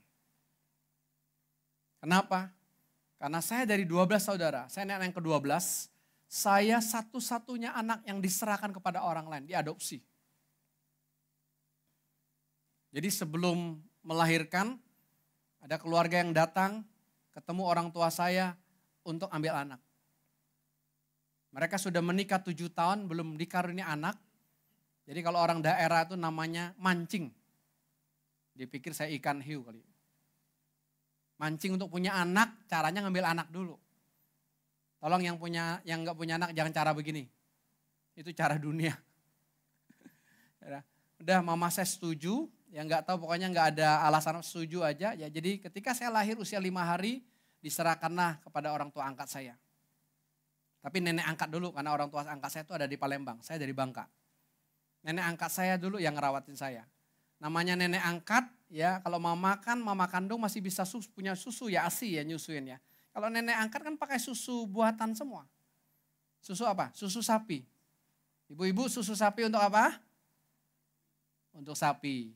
Kenapa? Karena saya dari 12 saudara, saya anak yang ke-12, saya satu-satunya anak yang diserahkan kepada orang lain, diadopsi. Jadi sebelum melahirkan, ada keluarga yang datang, ketemu orang tua saya untuk ambil anak. Mereka sudah menikah 7 tahun, belum dikaruniai anak. Jadi kalau orang daerah itu namanya mancing. Dipikir saya ikan hiu kali. Mancing untuk punya anak, caranya ngambil anak dulu. Tolong yang nggak punya anak jangan cara begini. Itu cara dunia. Udah mama saya setuju, ya nggak tahu pokoknya nggak ada alasan setuju aja. Ya jadi ketika saya lahir usia 5 hari, diserahkanlah kepada orang tua angkat saya. Tapi nenek angkat dulu karena orang tua angkat saya itu ada di Palembang, saya dari Bangka. Nenek angkat saya dulu yang ngerawatin saya. Namanya nenek angkat, ya kalau mama kandung masih bisa punya susu ya ASI ya nyusuin ya. Kalau nenek angkat kan pakai susu buatan semua. Susu apa? Susu sapi. Ibu-ibu susu sapi untuk apa? Untuk sapi.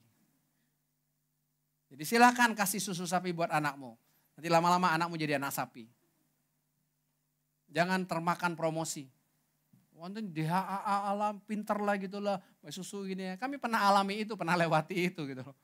Jadi silakan kasih susu sapi buat anakmu. Nanti lama-lama anakmu jadi anak sapi. Jangan termakan promosi. Wonten di HAA alam pinter lah gitu lah, susu gini ya. Kami pernah alami itu, pernah lewati itu gitu loh.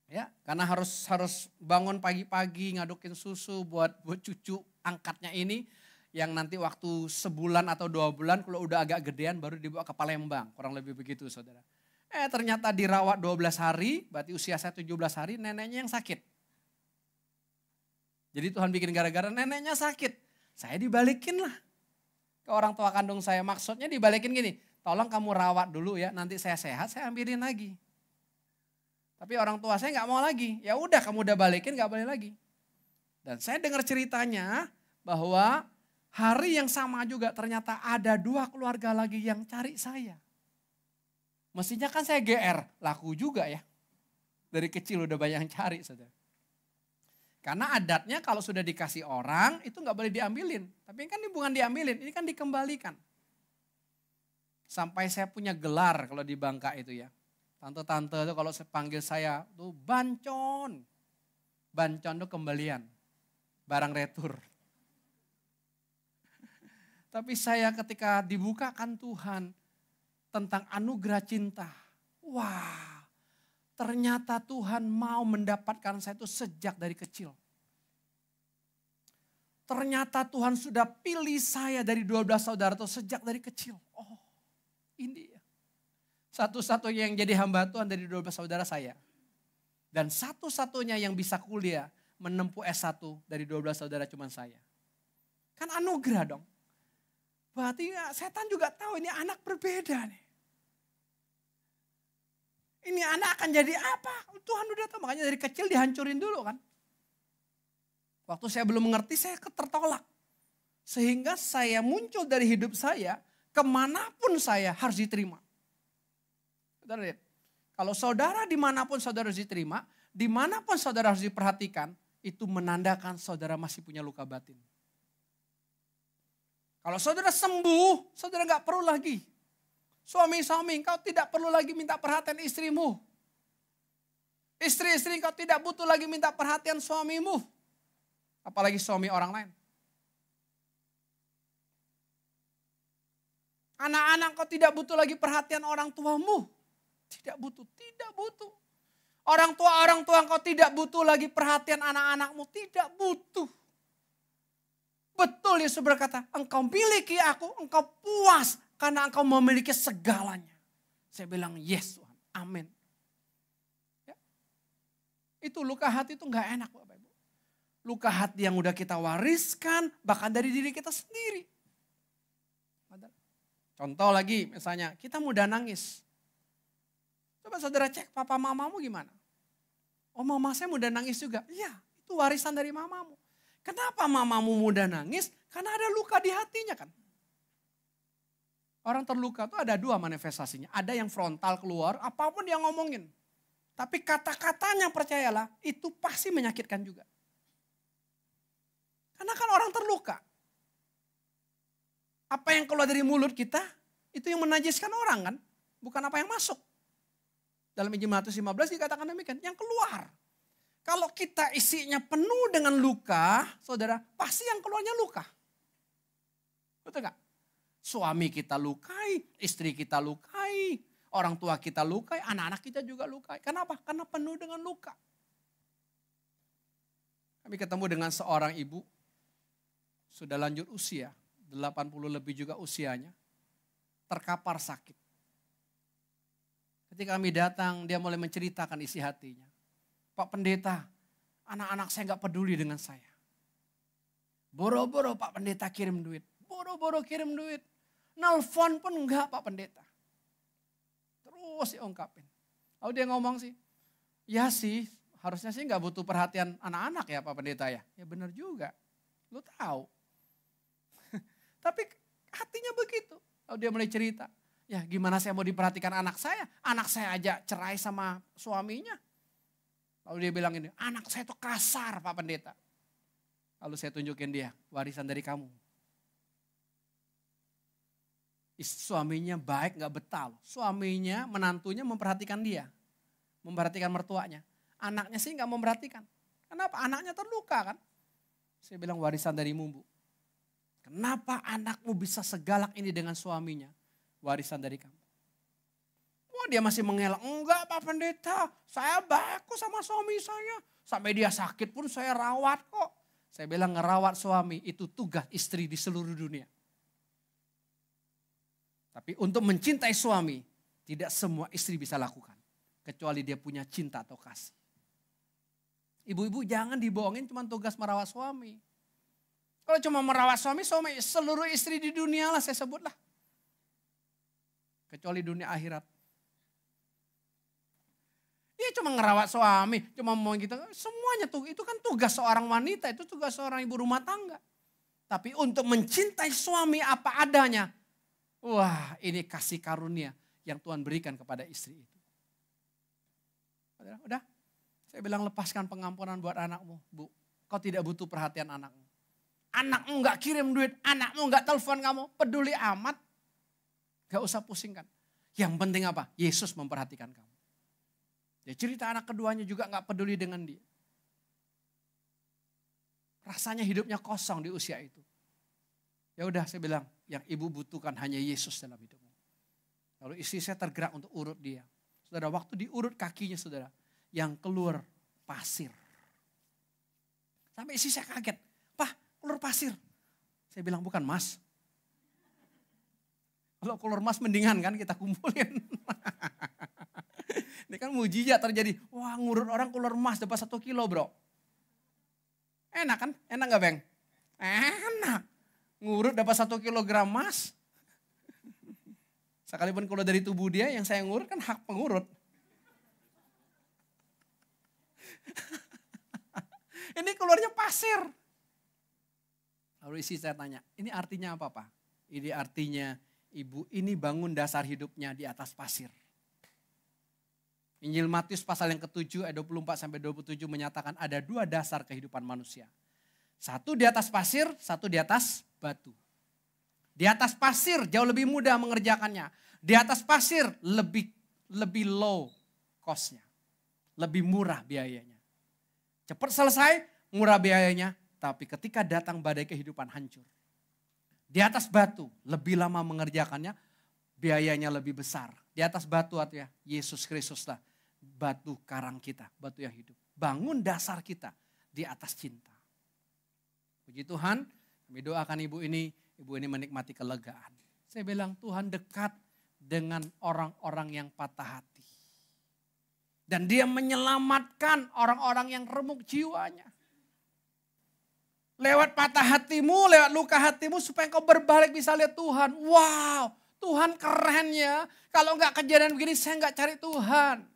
Ya, karena harus bangun pagi-pagi ngadukin susu buat cucu angkatnya ini yang nanti waktu sebulan atau 2 bulan kalau udah agak gedean baru dibawa ke Palembang, kurang lebih begitu Saudara. Ternyata dirawat 12 hari, berarti usia saya 17 hari, neneknya yang sakit. Jadi Tuhan bikin gara-gara neneknya sakit. Saya dibalikin lah ke orang tua kandung saya. Maksudnya dibalikin gini, tolong kamu rawat dulu ya, nanti saya sehat, saya ambilin lagi. Tapi orang tua saya nggak mau lagi. Ya udah kamu udah balikin nggak boleh lagi. Dan saya dengar ceritanya bahwa hari yang sama juga ternyata ada 2 keluarga lagi yang cari saya. Mestinya kan saya GR, laku juga ya. Dari kecil udah banyak yang cari Saudara. Karena adatnya kalau sudah dikasih orang itu nggak boleh diambilin. Tapi kan ini bukan diambilin, ini kan dikembalikan. Sampai saya punya gelar kalau di Bangka itu ya. Tante-tante itu kalau panggil saya tuh bancon. Bancon itu kembalian, barang retur. Tapi saya ketika dibukakan Tuhan tentang anugerah cinta. Wah. Ternyata Tuhan mau mendapatkan saya itu sejak dari kecil. Ternyata Tuhan sudah pilih saya dari 12 saudara itu sejak dari kecil. Oh ini ya. Satu-satunya yang jadi hamba Tuhan dari 12 saudara saya. Dan satu-satunya yang bisa kuliah menempuh S1 dari 12 saudara cuma saya. Kan anugerah dong. Berarti ya, setan juga tahu ini anak berbeda nih. Ini anak akan jadi apa? Tuhan udah tahu, makanya dari kecil dihancurin dulu kan. Waktu saya belum mengerti saya tertolak. Sehingga saya muncul dari hidup saya, kemanapun saya harus diterima. Saudara lihat, kalau saudara dimanapun saudara harus diterima, dimanapun saudara harus diperhatikan, itu menandakan saudara masih punya luka batin. Kalau saudara sembuh, saudara gak perlu lagi. Suami-suami, engkau tidak perlu lagi minta perhatian istrimu. Istri-istri, engkau tidak butuh lagi minta perhatian suamimu. Apalagi suami orang lain. Anak-anak kau tidak butuh lagi perhatian orang tuamu. Tidak butuh. Orang tua engkau tidak butuh lagi perhatian anak-anakmu. Tidak butuh. Betul Yesus berkata, engkau miliki aku, engkau puas karena engkau memiliki segalanya. Saya bilang yes Tuhan, amin. Ya. Itu luka hati itu gak enak Bapak Ibu. Luka hati yang udah kita wariskan bahkan dari diri kita sendiri. Contoh lagi misalnya kita mudah nangis. Coba saudara cek papa mamamu gimana? Oh mama saya mudah nangis juga. Iya itu warisan dari mamamu. Kenapa mamamu mudah nangis? Karena ada luka di hatinya kan. Orang terluka itu ada dua manifestasinya. Ada yang frontal keluar, apapun dia ngomongin. Tapi kata-katanya percayalah, itu pasti menyakitkan juga. Karena kan orang terluka. Apa yang keluar dari mulut kita, itu yang menajiskan orang kan. Bukan apa yang masuk. Dalam Injil Matius 15 dikatakan demikian, yang keluar. Kalau kita isinya penuh dengan luka, saudara, pasti yang keluarnya luka. Betul gak? Suami kita lukai, istri kita lukai, orang tua kita lukai, anak-anak kita juga lukai. Kenapa? Karena penuh dengan luka. Kami ketemu dengan seorang ibu, sudah lanjut usia, 80 lebih juga usianya, terkapar sakit. Ketika kami datang, dia mulai menceritakan isi hatinya. Pak Pendeta, anak-anak saya gak peduli dengan saya. Boro-boro Pak Pendeta kirim duit. Boro-boro kirim duit. Nelfon pun enggak Pak Pendeta. Terus diungkapin. Lalu dia ngomong sih. Ya sih harusnya sih gak butuh perhatian anak-anak ya Pak Pendeta ya. Ya benar juga. Lu tahu. Tapi hatinya begitu. Lalu dia mulai cerita. Ya gimana saya mau diperhatikan anak saya. Anak saya aja cerai sama suaminya. Lalu dia bilang ini. Anak saya tuh kasar Pak Pendeta. Lalu saya tunjukin dia. Warisan dari kamu. Suaminya baik gak betah. Suaminya, menantunya memperhatikan dia. Memperhatikan mertuanya. Anaknya sih gak memperhatikan. Kenapa? Anaknya terluka kan. Saya bilang warisan darimu Bu. Kenapa anakmu bisa segalak ini dengan suaminya? Warisan dari kamu. Wah dia masih mengelak. Enggak Pak Pendeta. Saya baik kok sama suami saya. Sampai dia sakit pun saya rawat kok. Saya bilang ngerawat suami itu tugas istri di seluruh dunia. Tapi untuk mencintai suami, tidak semua istri bisa lakukan. Kecuali dia punya cinta atau kasih. Ibu-ibu jangan dibohongin cuma tugas merawat suami. Kalau cuma merawat suami, seluruh istri di dunia lah saya sebutlah. Kecuali dunia akhirat. Dia cuma ngerawat suami, cuma mau gitu. Semuanya tuh, itu kan tugas seorang wanita, itu tugas seorang ibu rumah tangga. Tapi untuk mencintai suami apa adanya, wah ini kasih karunia yang Tuhan berikan kepada istri itu. Udah, saya bilang lepaskan pengampunan buat anakmu. Bu, kau tidak butuh perhatian anakmu. Anakmu gak kirim duit, anakmu gak telepon kamu, peduli amat. Gak usah pusingkan. Yang penting apa? Yesus memperhatikan kamu. Dia cerita anak keduanya juga gak peduli dengan dia. Rasanya hidupnya kosong di usia itu. Ya udah saya bilang, yang ibu butuhkan hanya Yesus dalam hidupmu. Lalu istri saya tergerak untuk urut dia. Saudara, waktu diurut kakinya saudara, yang keluar pasir. Sampai istri saya kaget, Pak keluar pasir. Saya bilang bukan mas. Kalau keluar mas mendingan kan kita kumpulin. Ini kan mujizat terjadi. Wah ngurut orang keluar emas dapat 1 kilo bro. Enak kan? Enak gak Beng? Enak. Ngurut dapat 1 kilogram emas. Sekalipun kalau dari tubuh dia yang saya ngurut kan hak pengurut. Ini keluarnya pasir. Lalu isi saya tanya, ini artinya apa Pak? Ini artinya ibu ini bangun dasar hidupnya di atas pasir. Injil Matius pasal yang ke-7 ayat 24-27 menyatakan ada 2 dasar kehidupan manusia. Satu di atas pasir, satu di atas batu. Di atas pasir jauh lebih mudah mengerjakannya. Di atas pasir lebih low cost-nya. Lebih murah biayanya. Cepat selesai, murah biayanya. Tapi ketika datang badai kehidupan hancur. Di atas batu lebih lama mengerjakannya, biayanya lebih besar. Di atas batu ya, Yesus Kristus lah batu karang kita, batu yang hidup. Bangun dasar kita di atas cinta. Puji Tuhan, kami doakan ibu ini menikmati kelegaan. Saya bilang Tuhan dekat dengan orang-orang yang patah hati. Dan dia menyelamatkan orang-orang yang remuk jiwanya. Lewat patah hatimu, lewat luka hatimu supaya kau berbalik bisa lihat Tuhan. Wow, Tuhan keren ya. Kalau enggak kejadian begini saya enggak cari Tuhan.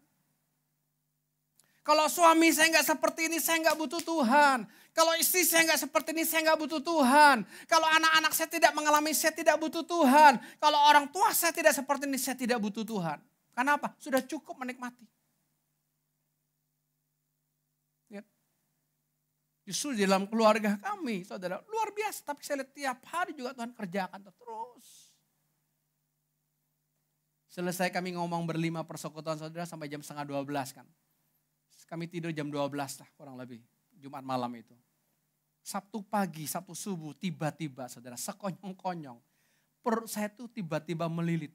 Kalau suami saya enggak seperti ini saya enggak butuh Tuhan. Kalau istri saya enggak seperti ini saya enggak butuh Tuhan. Kalau anak-anak saya tidak mengalami saya tidak butuh Tuhan. Kalau orang tua saya tidak seperti ini saya tidak butuh Tuhan. Kenapa? Sudah cukup menikmati. Justru di dalam keluarga kami, saudara, luar biasa. Tapi saya lihat tiap hari juga Tuhan kerjakan terus. Selesai kami ngomong berlima persekutuan saudara sampai jam 11:30 kan. Kami tidur jam 12 lah kurang lebih. Jumat malam itu. Sabtu pagi, Sabtu subuh tiba-tiba saudara sekonyong-konyong. Perut saya tuh tiba-tiba melilit.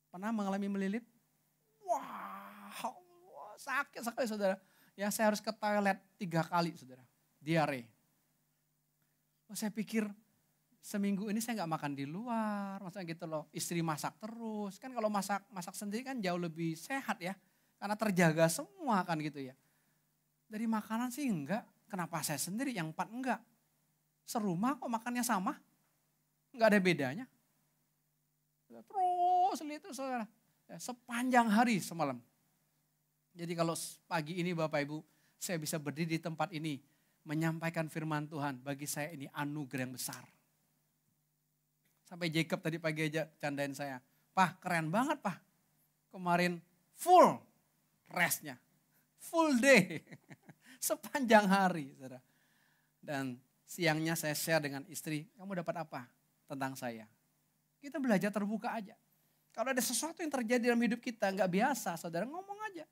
Pernah mengalami melilit? Wah, sakit sekali saudara. Ya saya harus ke toilet 3 kali saudara, diare. Saya pikir seminggu ini saya nggak makan di luar, maksudnya gitu loh. Istri masak terus, kan kalau masak sendiri kan jauh lebih sehat ya. Karena terjaga semua kan gitu ya. Dari makanan sih enggak, kenapa saya sendiri yang 4 enggak? Serumah kok makannya sama, enggak ada bedanya. Terus itu saudara, ya, sepanjang hari semalam. Jadi kalau pagi ini Bapak Ibu, saya bisa berdiri di tempat ini, menyampaikan firman Tuhan, bagi saya ini anugerah yang besar. Sampai Jacob tadi pagi aja candain saya, "Pah keren banget Pah, kemarin full restnya, full day, sepanjang hari." Saudara. Dan siangnya saya share dengan istri, "Kamu dapat apa tentang saya?" Kita belajar terbuka aja. Kalau ada sesuatu yang terjadi dalam hidup kita nggak biasa, saudara ngomong aja.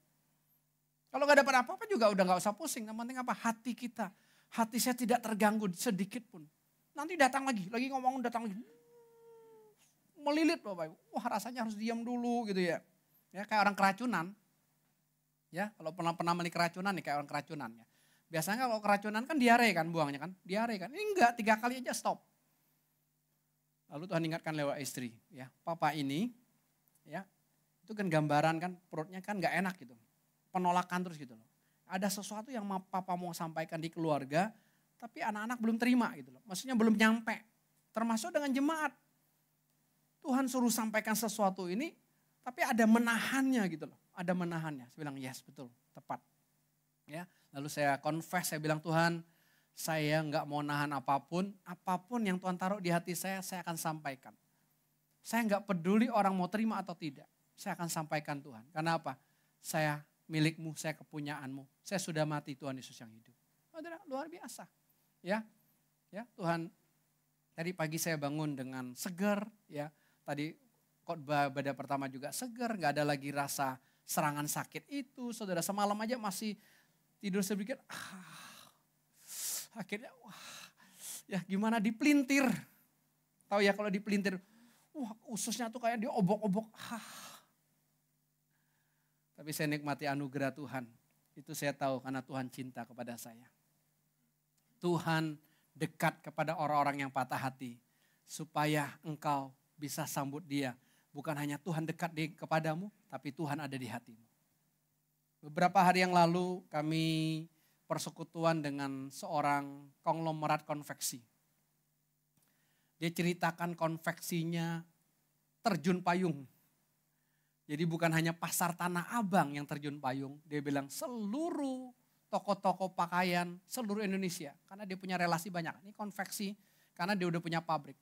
Kalau gak dapat apa-apa juga udah gak usah pusing. Yang penting apa? Hati kita. Hati saya tidak terganggu sedikit pun. Nanti datang lagi ngomong datang lagi. Melilit Bapak Ibu. Wah rasanya harus diam dulu gitu ya. Ya kayak orang keracunan. Ya kalau pernah menik keracunan nih kayak orang keracunan ya. Biasanya kalau keracunan kan diare kan buangnya kan. Diare kan. Ini enggak 3 kali aja stop. Lalu Tuhan ingatkan lewat istri. Ya papa ini ya itu kan gambaran kan perutnya kan gak enak gitu. Penolakan terus gitu loh. Ada sesuatu yang papa mau sampaikan di keluarga, tapi anak-anak belum terima gitu loh. Maksudnya belum nyampe. Termasuk dengan jemaat. Tuhan suruh sampaikan sesuatu ini, tapi ada menahannya gitu loh. Ada menahannya. Saya bilang yes betul, tepat. Ya, lalu saya confess, saya bilang Tuhan, saya nggak mau nahan apapun yang Tuhan taruh di hati saya akan sampaikan. Saya nggak peduli orang mau terima atau tidak. Saya akan sampaikan Tuhan. Karena apa? Saya milikmu, saya kepunyaanmu. Saya sudah mati Tuhan Yesus yang hidup. Luar biasa. Ya, Tuhan. Tadi pagi saya bangun dengan segar. Ya, tadi khotbah pada pertama juga segar. Gak ada lagi rasa serangan sakit itu. Saudara semalam aja masih tidur sedikit. Akhirnya, ya gimana dipelintir. Tahu ya kalau dipelintir, ususnya tuh kayak diobok-obok. Tapi saya nikmati anugerah Tuhan. Itu saya tahu karena Tuhan cinta kepada saya. Tuhan dekat kepada orang-orang yang patah hati. Supaya engkau bisa sambut dia. Bukan hanya Tuhan dekat kepadamu, tapi Tuhan ada di hatimu. Beberapa hari yang lalu kami persekutuan dengan seorang konglomerat konveksi. Dia ceritakan konveksinya terjun payung. Jadi bukan hanya pasar Tanah Abang yang terjun payung. Dia bilang seluruh toko-toko pakaian seluruh Indonesia. Karena dia punya relasi banyak. Ini konveksi karena dia udah punya pabrik.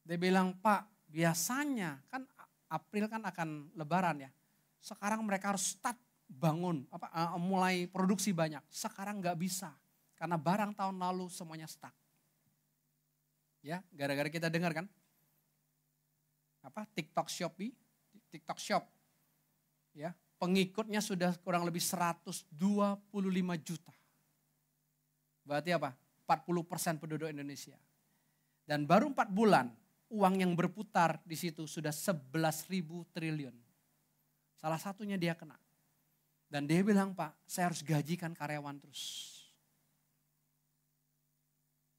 Dia bilang Pak biasanya kan April kan akan lebaran ya. Sekarang mereka harus start bangun, mulai produksi banyak. Sekarang nggak bisa karena barang tahun lalu semuanya stuck. Ya gara-gara kita dengar kan. TikTok Shop, ya pengikutnya sudah kurang lebih 125 juta. Berarti apa? 40% penduduk Indonesia. Dan baru 4 bulan, uang yang berputar di situ sudah 11.000 triliun. Salah satunya dia kena. Dan dia bilang, Pak, saya harus gajikan karyawan terus.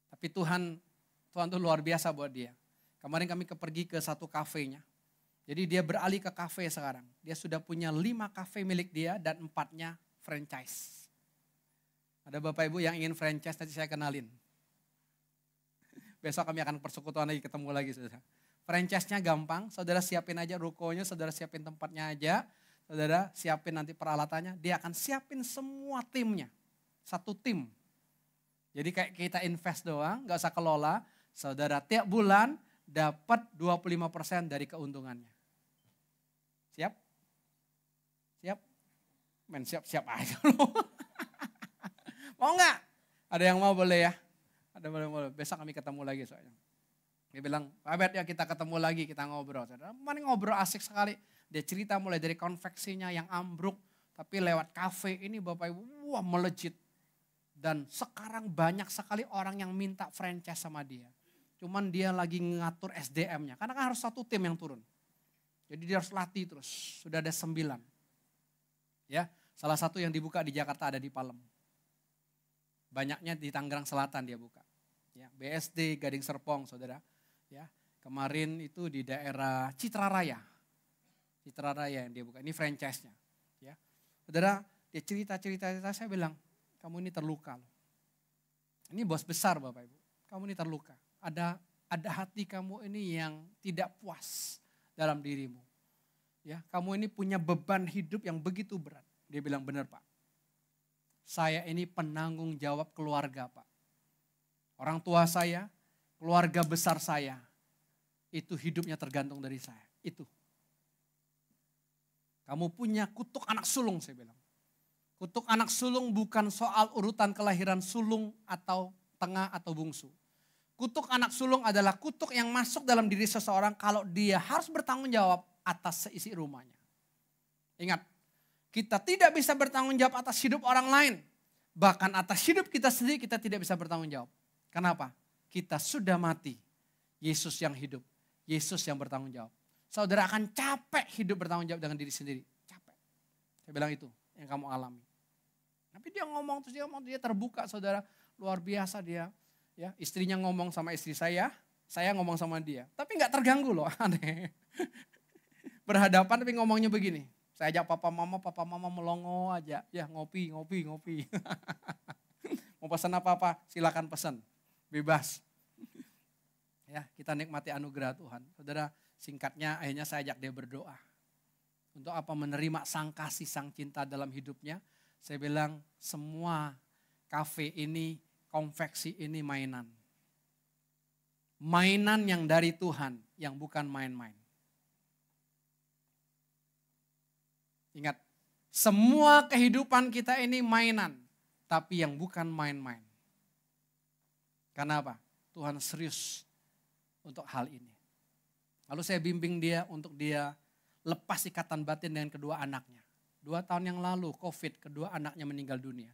Tapi Tuhan tuh luar biasa buat dia. Kemarin kami pergi ke satu kafenya. Jadi dia beralih ke kafe sekarang. Dia sudah punya 5 kafe milik dia dan 4-nya franchise. Ada Bapak Ibu yang ingin franchise, nanti saya kenalin. Besok kami akan persekutuan lagi, ketemu lagi. Saudara. Franchise-nya gampang, saudara siapin aja rukonya, saudara siapin tempatnya aja. Saudara siapin nanti peralatannya, dia akan siapin semua timnya. Satu tim. Jadi kayak kita invest doang, gak usah kelola. Saudara tiap bulan dapat 25% dari keuntungannya. Siap? Siap? Men siap-siap aja loh. Mau gak? Ada yang mau boleh ya? Ada boleh. Besok kami ketemu lagi soalnya. Dia bilang, Pak Bet ya kita ketemu lagi, kita ngobrol. Saudara, mana ngobrol asik sekali. Dia cerita mulai dari konveksinya yang ambruk. Tapi lewat kafe ini Bapak Ibu, wah melejit. Dan sekarang banyak sekali orang yang minta franchise sama dia. Cuman dia lagi ngatur SDM-nya. Karena kan harus satu tim yang turun. Jadi dia harus latih terus. Sudah ada 9. Ya, salah satu yang dibuka di Jakarta ada di Palem. Banyaknya di Tangerang Selatan dia buka. Ya, BSD, Gading Serpong, saudara. Ya, kemarin itu di daerah Citra Raya. Citra Raya yang dia buka. Ini franchise-nya. Ya, saudara, dia cerita, saya bilang, kamu ini terluka loh. Ini bos besar Bapak Ibu. Kamu ini terluka. Ada hati kamu ini yang tidak puas dalam dirimu. Ya, kamu ini punya beban hidup yang begitu berat. Dia bilang benar Pak. Saya ini penanggung jawab keluarga Pak. Orang tua saya, keluarga besar saya. Itu hidupnya tergantung dari saya. Itu. Kamu punya kutuk anak sulung saya bilang. Kutuk anak sulung bukan soal urutan kelahiran sulung atau tengah atau bungsu. Kutuk anak sulung adalah kutuk yang masuk dalam diri seseorang kalau dia harus bertanggung jawab atas seisi rumahnya. Ingat, kita tidak bisa bertanggung jawab atas hidup orang lain. Bahkan atas hidup kita sendiri kita tidak bisa bertanggung jawab. Kenapa? Kita sudah mati. Yesus yang hidup. Yesus yang bertanggung jawab. Saudara akan capek hidup bertanggung jawab dengan diri sendiri. Capek. Saya bilang itu yang kamu alami. Tapi dia ngomong terus dia terbuka saudara. Luar biasa dia. Ya, istrinya ngomong sama istri saya ngomong sama dia. Tapi gak terganggu loh, aneh. Berhadapan tapi ngomongnya begini. Saya ajak papa mama melongo aja. Ya ngopi. Mau pesan apa-apa silakan pesan. Bebas. Ya, kita nikmati anugerah Tuhan. Saudara, singkatnya akhirnya saya ajak dia berdoa. Untuk apa menerima sang kasih, sang cinta dalam hidupnya. Saya bilang semua kafe ini, konveksi ini mainan. Mainan yang dari Tuhan, yang bukan main-main. Ingat, semua kehidupan kita ini mainan, tapi yang bukan main-main. Karena apa? Tuhan serius untuk hal ini. Lalu saya bimbing dia untuk dia lepas ikatan batin dengan kedua anaknya. 2 tahun yang lalu COVID, kedua anaknya meninggal dunia.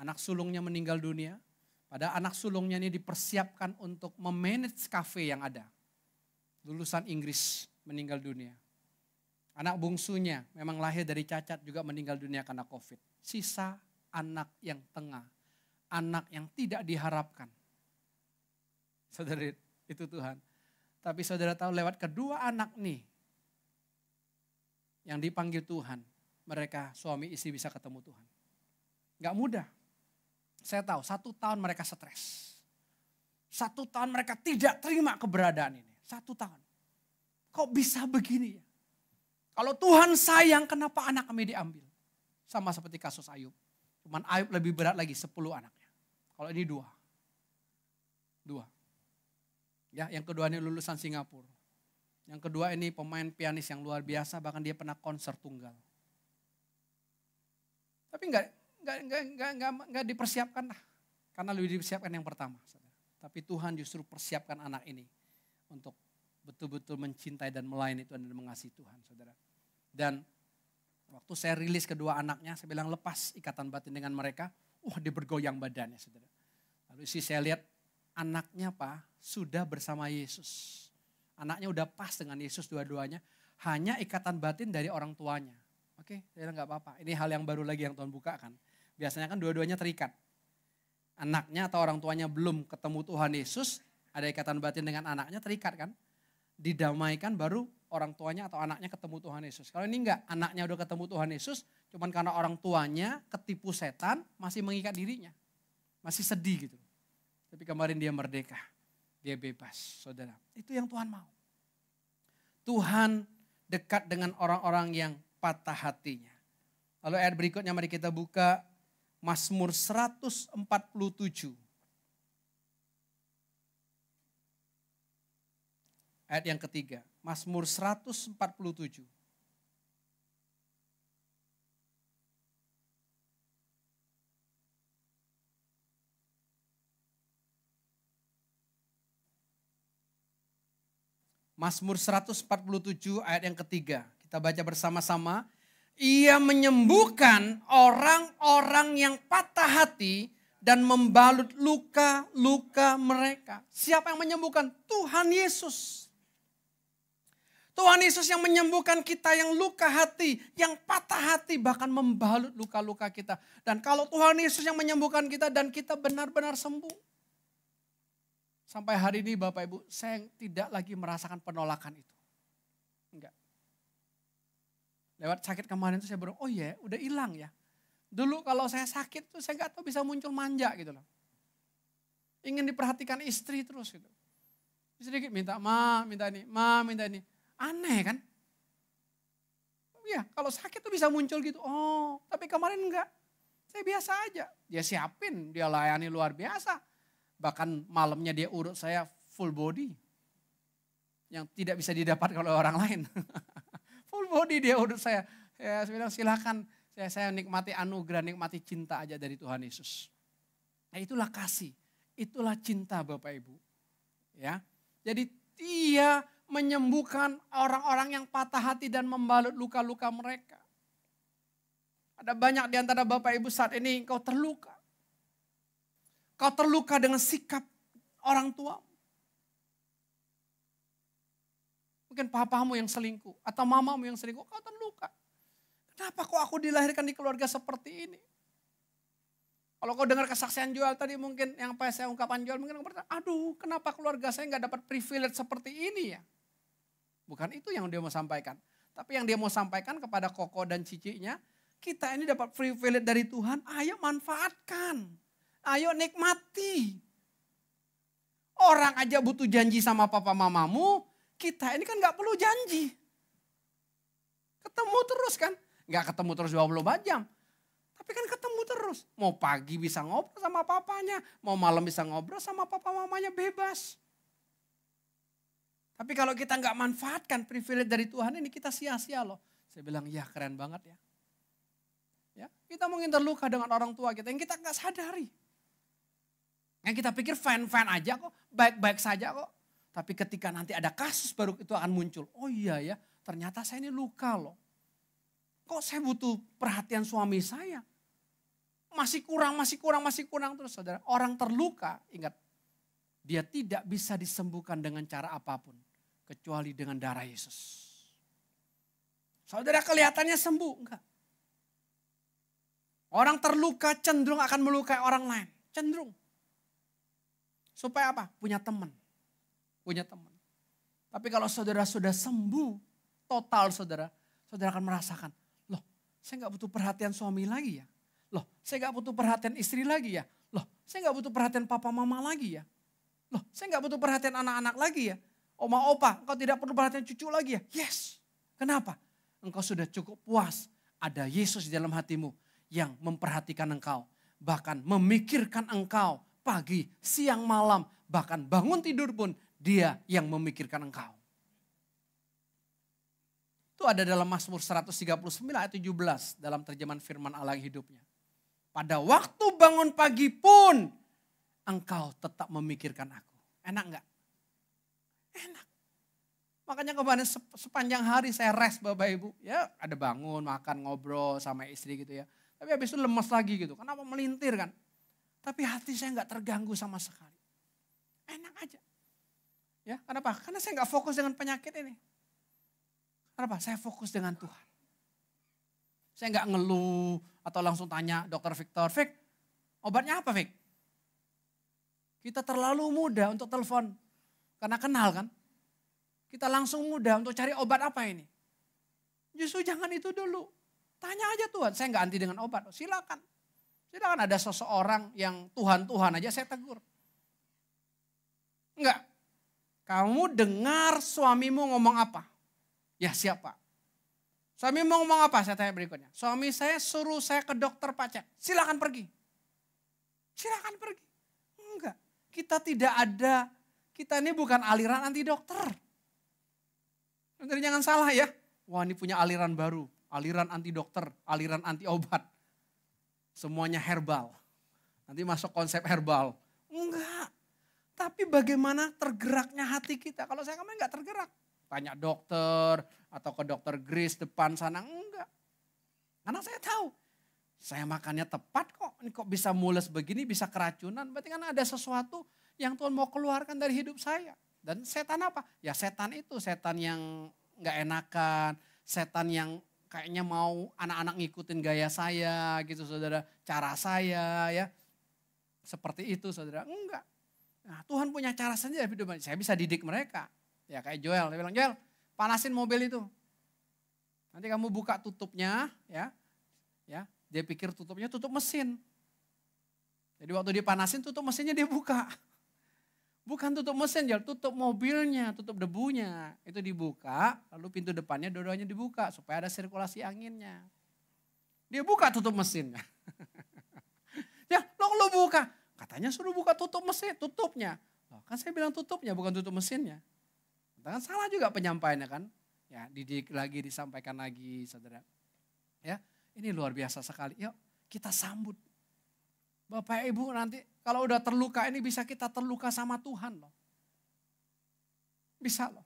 Anak sulungnya meninggal dunia. Pada anak sulungnya ini dipersiapkan untuk memanage kafe yang ada. Lulusan Inggris meninggal dunia. Anak bungsunya memang lahir dari cacat juga meninggal dunia karena COVID. Sisa anak yang tengah. Anak yang tidak diharapkan. Saudara, itu Tuhan. Tapi saudara tahu lewat kedua anak nih. Yang dipanggil Tuhan. Mereka suami istri bisa ketemu Tuhan. Gak mudah. Saya tahu 1 tahun mereka stres. 1 tahun mereka tidak terima keberadaan ini. 1 tahun. Kok bisa begini ya? Kalau Tuhan sayang kenapa anak kami diambil? Sama seperti kasus Ayub. Cuman Ayub lebih berat lagi 10 anaknya. Kalau ini 2. Ya, yang kedua ini lulusan Singapura. Yang kedua ini pemain pianis yang luar biasa, bahkan dia pernah konser tunggal. Tapi enggak dipersiapkan lah. Karena lebih dipersiapkan yang pertama. Tapi Tuhan justru persiapkan anak ini untuk betul-betul mencintai dan melayani Tuhan dan mengasihi Tuhan, saudara. Dan waktu saya rilis kedua anaknya, saya bilang lepas ikatan batin dengan mereka. Dia bergoyang badannya, saudara. Lalu saya lihat anaknya Pak sudah bersama Yesus. Anaknya udah pas dengan Yesus dua-duanya. Hanya ikatan batin dari orang tuanya. Oke, saya bilang gak apa-apa. Ini hal yang baru lagi yang Tuhan bukakan. Biasanya kan dua-duanya terikat. Anaknya atau orang tuanya belum ketemu Tuhan Yesus. Ada ikatan batin dengan anaknya terikat kan. Didamaikan baru orang tuanya atau anaknya ketemu Tuhan Yesus. Kalau ini enggak, anaknya udah ketemu Tuhan Yesus. Cuman karena orang tuanya ketipu setan masih mengikat dirinya. Masih sedih gitu. Tapi kemarin dia merdeka. Dia bebas, saudara. Itu yang Tuhan mau. Tuhan dekat dengan orang-orang yang patah hatinya. Lalu ayat berikutnya mari kita buka Mazmur 147. Ayat yang ketiga, Mazmur 147. Mazmur 147 ayat yang ketiga. Kita baca bersama-sama. Ia menyembuhkan orang-orang yang patah hati dan membalut luka-luka mereka. Siapa yang menyembuhkan? Tuhan Yesus. Tuhan Yesus yang menyembuhkan kita yang luka hati, yang patah hati, bahkan membalut luka-luka kita. Dan kalau Tuhan Yesus yang menyembuhkan kita dan kita benar-benar sembuh. Sampai hari ini Bapak Ibu, saya tidak lagi merasakan penolakan itu. Enggak. Lewat sakit kemarin itu saya baru, oh iya udah hilang ya. Dulu kalau saya sakit tuh saya nggak tahu bisa muncul manja gitu loh. Ingin diperhatikan istri terus gitu. Sedikit minta, minta ini. Aneh kan? Iya, kalau sakit tuh bisa muncul gitu. Oh, tapi kemarin enggak. Saya biasa aja. Dia siapin, dia layani luar biasa. Bahkan malamnya dia urut saya full body. Yang tidak bisa didapatkan oleh orang lain. Full body dia urut saya. Saya bilang silakan. Saya nikmati anugerah, nikmati cinta aja dari Tuhan Yesus. Nah itulah kasih. Itulah cinta Bapak Ibu. Ya. Jadi dia menyembuhkan orang-orang yang patah hati dan membalut luka-luka mereka. Ada banyak di antara Bapak Ibu saat ini engkau terluka. Kau terluka dengan sikap orang tua. Mungkin papamu yang selingkuh atau mamamu yang selingkuh, kau terluka. Kenapa kok aku dilahirkan di keluarga seperti ini? Kalau kau dengar kesaksian Joel tadi mungkin yang pas saya ungkapan Joel mungkin bertanya, aduh kenapa keluarga saya nggak dapat privilege seperti ini ya? Bukan itu yang dia mau sampaikan. Tapi yang dia mau sampaikan kepada Koko dan cicinya, kita ini dapat privilege dari Tuhan, ayo manfaatkan. Ayo nikmati. Orang aja butuh janji sama papa mamamu, kita ini kan gak perlu janji. Ketemu terus kan, gak ketemu terus 24 jam. Tapi kan ketemu terus. Mau pagi bisa ngobrol sama papanya, mau malam bisa ngobrol sama papa mamanya bebas. Tapi kalau kita gak manfaatkan privilege dari Tuhan ini kita sia-sia loh. Saya bilang ya keren banget ya. Ya, kita mungkin terluka dengan orang tua kita yang kita gak sadari. Yang kita pikir fan-fan aja kok, baik-baik saja kok. Tapi ketika nanti ada kasus baru itu akan muncul. Oh iya ya, ternyata saya ini luka loh. Kok saya butuh perhatian suami saya? Masih kurang terus saudara. Orang terluka, ingat. Dia tidak bisa disembuhkan dengan cara apapun. Kecuali dengan darah Yesus. Saudara kelihatannya sembuh, enggak. Orang terluka cenderung akan melukai orang lain. Cenderung. Supaya apa? Punya teman. Tapi kalau saudara sudah sembuh, total saudara akan merasakan, loh saya gak butuh perhatian suami lagi ya. Loh saya gak butuh perhatian istri lagi ya. Loh saya gak butuh perhatian papa mama lagi ya. Loh saya gak butuh perhatian anak-anak lagi ya. Oma opa, engkau tidak perlu perhatian cucu lagi ya. Yes. Kenapa? Engkau sudah cukup puas. Ada Yesus di dalam hatimu yang memperhatikan engkau. Bahkan memikirkan engkau. Pagi, siang, malam, bahkan bangun tidur pun dia yang memikirkan engkau. Itu ada dalam Mazmur 139 ayat 17 dalam terjemahan firman Allah yang hidupnya. Pada waktu bangun pagi pun engkau tetap memikirkan aku. Enak enggak? Enak. Makanya kemarin sepanjang hari saya rest Bapak Ibu. Ya ada bangun, makan, ngobrol sama istri gitu ya. Tapi habis itu lemes lagi gitu. Kenapa melintir kan? Tapi hati saya nggak terganggu sama sekali. enak aja. Ya, kenapa? Karena saya nggak fokus dengan penyakit ini. Kenapa? Saya fokus dengan Tuhan. Saya nggak ngeluh atau langsung tanya dokter Victor, Vic, obatnya apa Vic? Kita terlalu mudah untuk telepon, karena kenal kan. Kita langsung mudah untuk cari obat apa ini. Justru jangan itu dulu. Tanya aja Tuhan, saya nggak anti dengan obat, silakan. Silakan ada seseorang yang Tuhan aja saya tegur. Enggak, kamu dengar suamimu ngomong apa? Ya siapa? Suami mau ngomong apa? Saya tanya berikutnya. Suami saya suruh saya ke dokter Pak Cek. Silakan pergi. Silakan pergi. Enggak. Kita tidak ada. Kita ini bukan aliran anti dokter. Jangan salah ya. Wah ini punya aliran baru. Aliran anti dokter. Aliran anti obat. Semuanya herbal. Nanti masuk konsep herbal. Enggak. Tapi bagaimana tergeraknya hati kita. Kalau saya kemarin enggak tergerak. Tanya dokter atau ke dokter Grace depan sana, enggak. Karena saya tahu, saya makannya tepat kok. Ini kok bisa mules begini, bisa keracunan. Berarti kan ada sesuatu yang Tuhan mau keluarkan dari hidup saya. Dan setan apa? Ya setan itu, setan yang enggak enakan. Setan yang kayaknya mau anak-anak ngikutin gaya saya gitu saudara. Cara saya ya. Seperti itu saudara, enggak. Nah, Tuhan punya cara sendiri hidup saya bisa didik mereka. Ya kayak Joel, dia bilang, Joel panasin mobil itu. Nanti kamu buka tutupnya, ya. Dia pikir tutupnya tutup mesin. Jadi waktu dipanasin tutup mesinnya dia buka. Bukan tutup mesin, Joel, tutup mobilnya, tutup debunya. Itu dibuka, lalu pintu depannya dua-duanya dibuka supaya ada sirkulasi anginnya. Dia buka tutup mesinnya. Ya, lo buka. Katanya suruh buka tutup mesin, tutupnya. Loh, kan saya bilang tutupnya, bukan tutup mesinnya. Kan salah juga penyampaiannya kan. Ya, didik lagi, disampaikan lagi, saudara. Ya, ini luar biasa sekali. Yuk, kita sambut. Bapak Ibu nanti kalau udah terluka ini bisa kita terluka sama Tuhan loh. Bisa loh.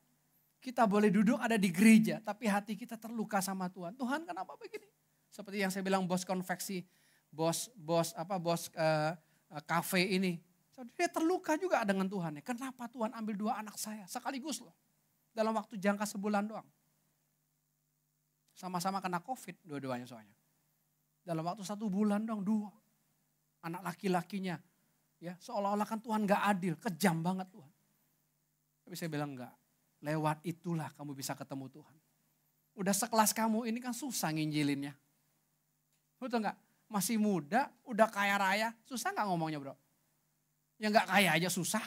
Kita boleh duduk ada di gereja, tapi hati kita terluka sama Tuhan. Tuhan kenapa begini? Seperti yang saya bilang bos konveksi, bos kafe ini. Dia terluka juga dengan Tuhan. Kenapa Tuhan ambil 2 anak saya sekaligus loh. Dalam waktu jangka sebulan doang. Sama-sama kena COVID dua-duanya soalnya. Dalam waktu 1 bulan doang 2. Anak laki-lakinya. Ya, seolah-olah kan Tuhan gak adil, kejam banget Tuhan. Tapi saya bilang enggak. Lewat itulah kamu bisa ketemu Tuhan. Udah sekelas kamu ini kan susah nginjilinnya. Betul enggak? Masih muda, udah kaya raya, susah gak ngomongnya bro? Yang gak kaya aja susah.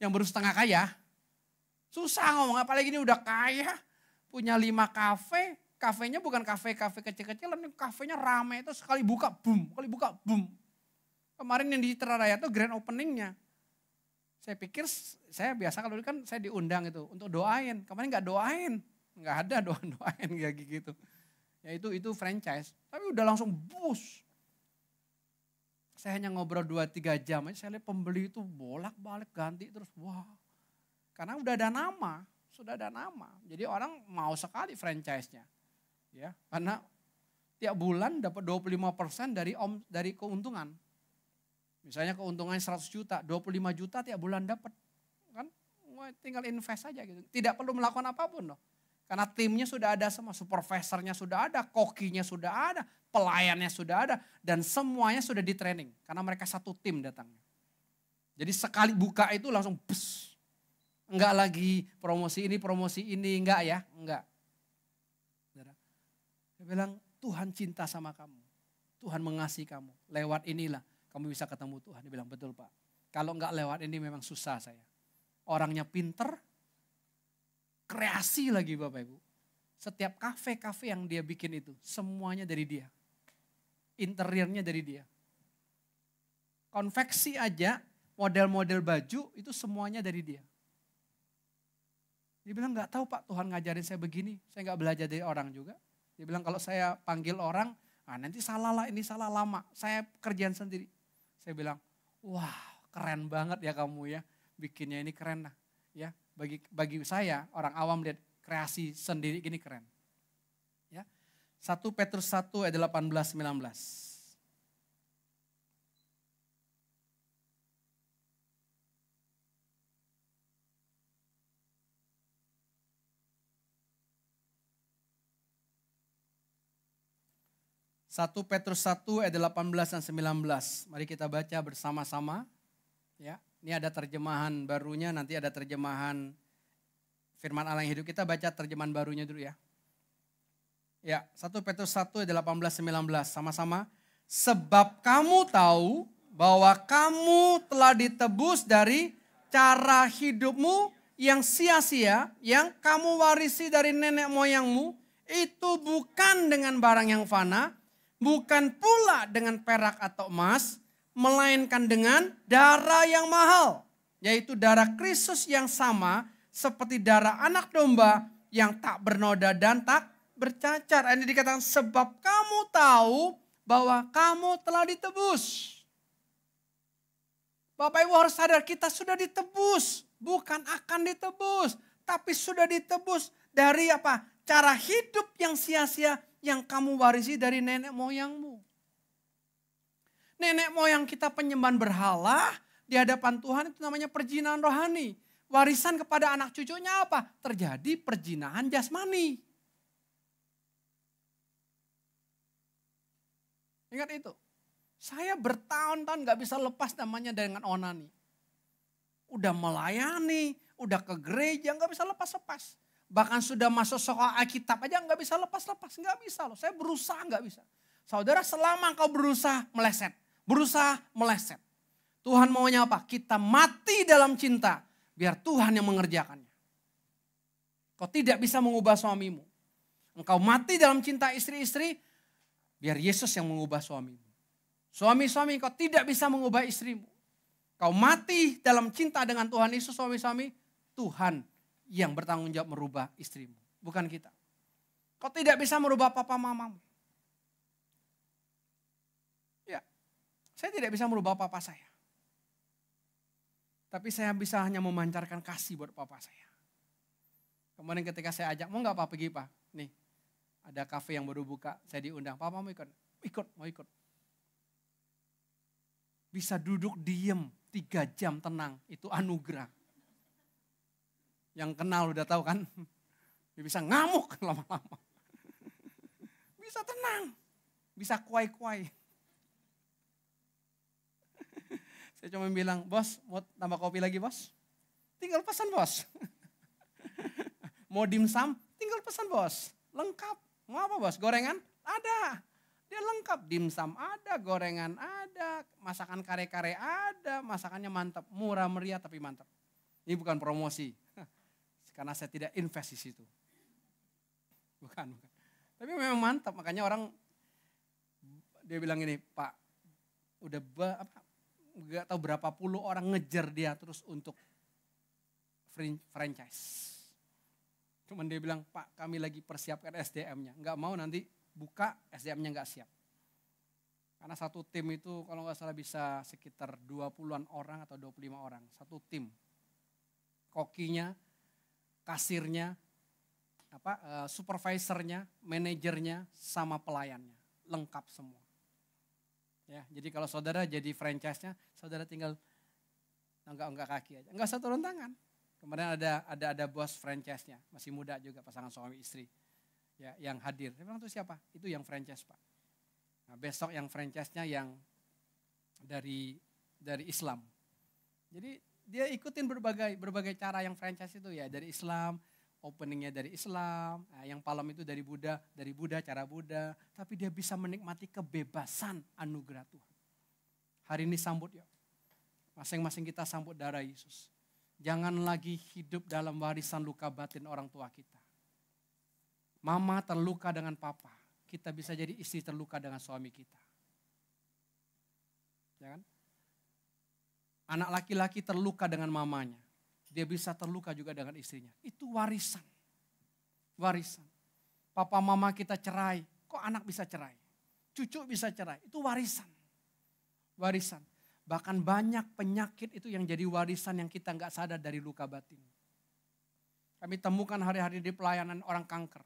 Yang baru setengah kaya, susah ngomong, apalagi ini udah kaya, punya 5 kafe, kafenya bukan kafe-kafe kecil-kecilan, kafenya rame itu sekali buka boom. Kemarin yang di Teraraya itu grand openingnya. Saya pikir, saya biasa kalau kan saya diundang itu untuk doain, kemarin gak doain, gak ada doain kayak gitu. Ya itu franchise, tapi udah langsung bus. Saya hanya ngobrol 2-3 jam aja, saya lihat pembeli itu bolak-balik ganti terus. Wah, karena udah ada nama, sudah ada nama. Jadi orang mau sekali franchise-nya. Ya, karena tiap bulan dapat 25% dari keuntungan. Misalnya keuntungan 100 juta, 25 juta tiap bulan dapat. Kan tinggal invest aja gitu. Tidak perlu melakukan apapun loh. Karena timnya sudah ada semua, supervisornya sudah ada, kokinya sudah ada, pelayannya sudah ada, dan semuanya sudah di training. Karena mereka satu tim datangnya. Jadi sekali buka itu langsung bus. Enggak lagi promosi ini, enggak ya, enggak. Dia bilang Tuhan cinta sama kamu, Tuhan mengasihi kamu. Lewat inilah kamu bisa ketemu Tuhan. Dia bilang betul Pak, kalau enggak lewat ini memang susah saya. Orangnya pinter, kreasi lagi Bapak Ibu. Setiap kafe-kafe yang dia bikin itu semuanya dari dia. Interiornya dari dia. Konveksi aja, model-model baju itu semuanya dari dia. Dia bilang gak tahu Pak Tuhan ngajarin saya begini. Saya gak belajar dari orang juga. Dia bilang kalau saya panggil orang, nanti salah lah ini salah lama. Saya kerjaan sendiri. Saya bilang wah keren banget ya kamu ya. Bikinnya ini keren lah. Ya, bagi saya orang awam lihat kreasi sendiri gini keren. Ya. 1 Petrus 1 ayat 18-19. 1 Petrus 1 ayat 18 dan 19. Mari kita baca bersama-sama. Ya, ini ada terjemahan barunya, nanti ada terjemahan firman Allah yang hidup. Kita baca terjemahan barunya dulu ya. Ya, 1 Petrus 1 ayat 18 19 sama-sama. Sebab kamu tahu bahwa kamu telah ditebus dari cara hidupmu yang sia-sia, yang kamu warisi dari nenek moyangmu, itu bukan dengan barang yang fana, bukan pula dengan perak atau emas, melainkan dengan darah yang mahal, yaitu darah Kristus yang sama seperti darah anak domba yang tak bernoda dan tak bercacar. Ini dikatakan sebab kamu tahu bahwa kamu telah ditebus. Bapak Ibu harus sadar kita sudah ditebus. Bukan akan ditebus. Tapi sudah ditebus dari apa? Cara hidup yang sia-sia yang kamu warisi dari nenek moyangmu. Nenek moyang kita penyembahan berhala di hadapan Tuhan itu namanya perjinahan rohani. Warisan kepada anak cucunya apa? Terjadi perjinahan jasmani. Ingat itu. Saya bertahun-tahun gak bisa lepas namanya dengan onani. Udah melayani, udah ke gereja gak bisa lepas-lepas. Bahkan sudah masuk sekolah Alkitab aja gak bisa lepas-lepas. Gak bisa loh, saya berusaha gak bisa. Saudara selama kau berusaha meleset. Berusaha meleset. Tuhan maunya apa? Kita mati dalam cinta. Biar Tuhan yang mengerjakannya. Kau tidak bisa mengubah suamimu. Engkau mati dalam cinta istri-istri. Biar Yesus yang mengubah suamimu. Suami-suami kau tidak bisa mengubah istrimu. Kau mati dalam cinta dengan Tuhan Yesus suami-suami. Tuhan yang bertanggung jawab merubah istrimu. Bukan kita. Kau tidak bisa merubah papa mamamu. Ya, saya tidak bisa merubah papa saya. Tapi saya bisa hanya memancarkan kasih buat papa saya. Kemarin ketika saya ajak, mau gak Pak pergi Pak? Nih, ada kafe yang baru buka, saya diundang. Papa mau ikut? Mau ikut. Bisa duduk diem 3 jam tenang, itu anugerah. Yang kenal udah tahu kan, dia bisa ngamuk lama-lama. Bisa tenang, bisa kuai-kuai. Saya cuma bilang, bos mau tambah kopi lagi bos? Tinggal pesan bos. Mau dimsum? Tinggal pesan bos. Lengkap. Mau apa bos? Gorengan? Ada. Dia lengkap. Dimsum ada, gorengan ada, masakan kare-kare ada, masakannya mantap. Murah meriah tapi mantap. Ini bukan promosi. Karena saya tidak invest di situ. Bukan. Tapi memang mantap. Makanya orang, dia bilang ini, Pak, udah gak tahu berapa puluh orang ngejar dia terus untuk franchise. Cuman dia bilang, Pak kami lagi persiapkan SDM-nya. Gak mau nanti buka SDM-nya gak siap. Karena satu tim itu kalau gak salah bisa sekitar 20-an orang atau 25 orang. Satu tim. Kokinya, kasirnya, supervisornya, manajernya, sama pelayannya. Lengkap semua. Ya, jadi kalau saudara jadi franchise-nya, saudara tinggal enggak kaki aja. Enggak usah turun tangan. Kemarin ada bos franchise-nya, masih muda juga pasangan suami istri. Ya, yang hadir. Saya bilang itu siapa? Itu yang franchise, Pak. Nah, besok yang franchise-nya yang dari Islam. Jadi dia ikutin berbagai cara yang franchise itu ya, dari Islam, openingnya dari Islam, nah, yang malam itu dari Buddha, cara Buddha. Tapi dia bisa menikmati kebebasan anugerah Tuhan. Hari ini sambut ya. Masing-masing kita sambut darah Yesus. Jangan lagi hidup dalam warisan luka batin orang tua kita. Mama terluka dengan papa. Kita bisa jadi istri terluka dengan suami kita. Ya kan? Anak laki-laki terluka dengan mamanya. Dia bisa terluka juga dengan istrinya. Itu warisan. Warisan. Papa mama kita cerai. Kok anak bisa cerai? Cucu bisa cerai. Itu warisan. Warisan. Bahkan banyak penyakit itu yang jadi warisan yang kita nggak sadar dari luka batin. Kami temukan hari-hari di pelayanan orang kanker.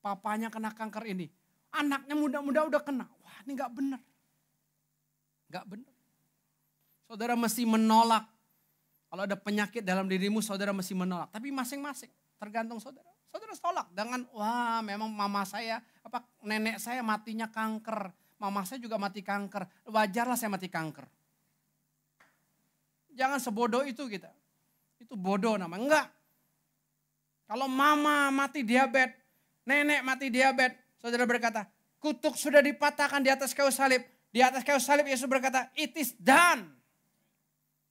Papanya kena kanker ini. Anaknya muda-muda udah kena. Wah ini nggak benar. Nggak benar. Saudara mesti menolak. Kalau ada penyakit dalam dirimu, saudara mesti menolak. Tapi masing-masing, tergantung saudara. Saudara tolak dengan wah memang mama saya, nenek saya matinya kanker. Mama saya juga mati kanker. Wajarlah saya mati kanker. Jangan sebodoh itu kita. Itu bodoh namanya. Enggak. Kalau mama mati diabetes, nenek mati diabetes. Saudara berkata, kutuk sudah dipatahkan di atas kayu salib. Di atas kayu salib Yesus berkata, it is done.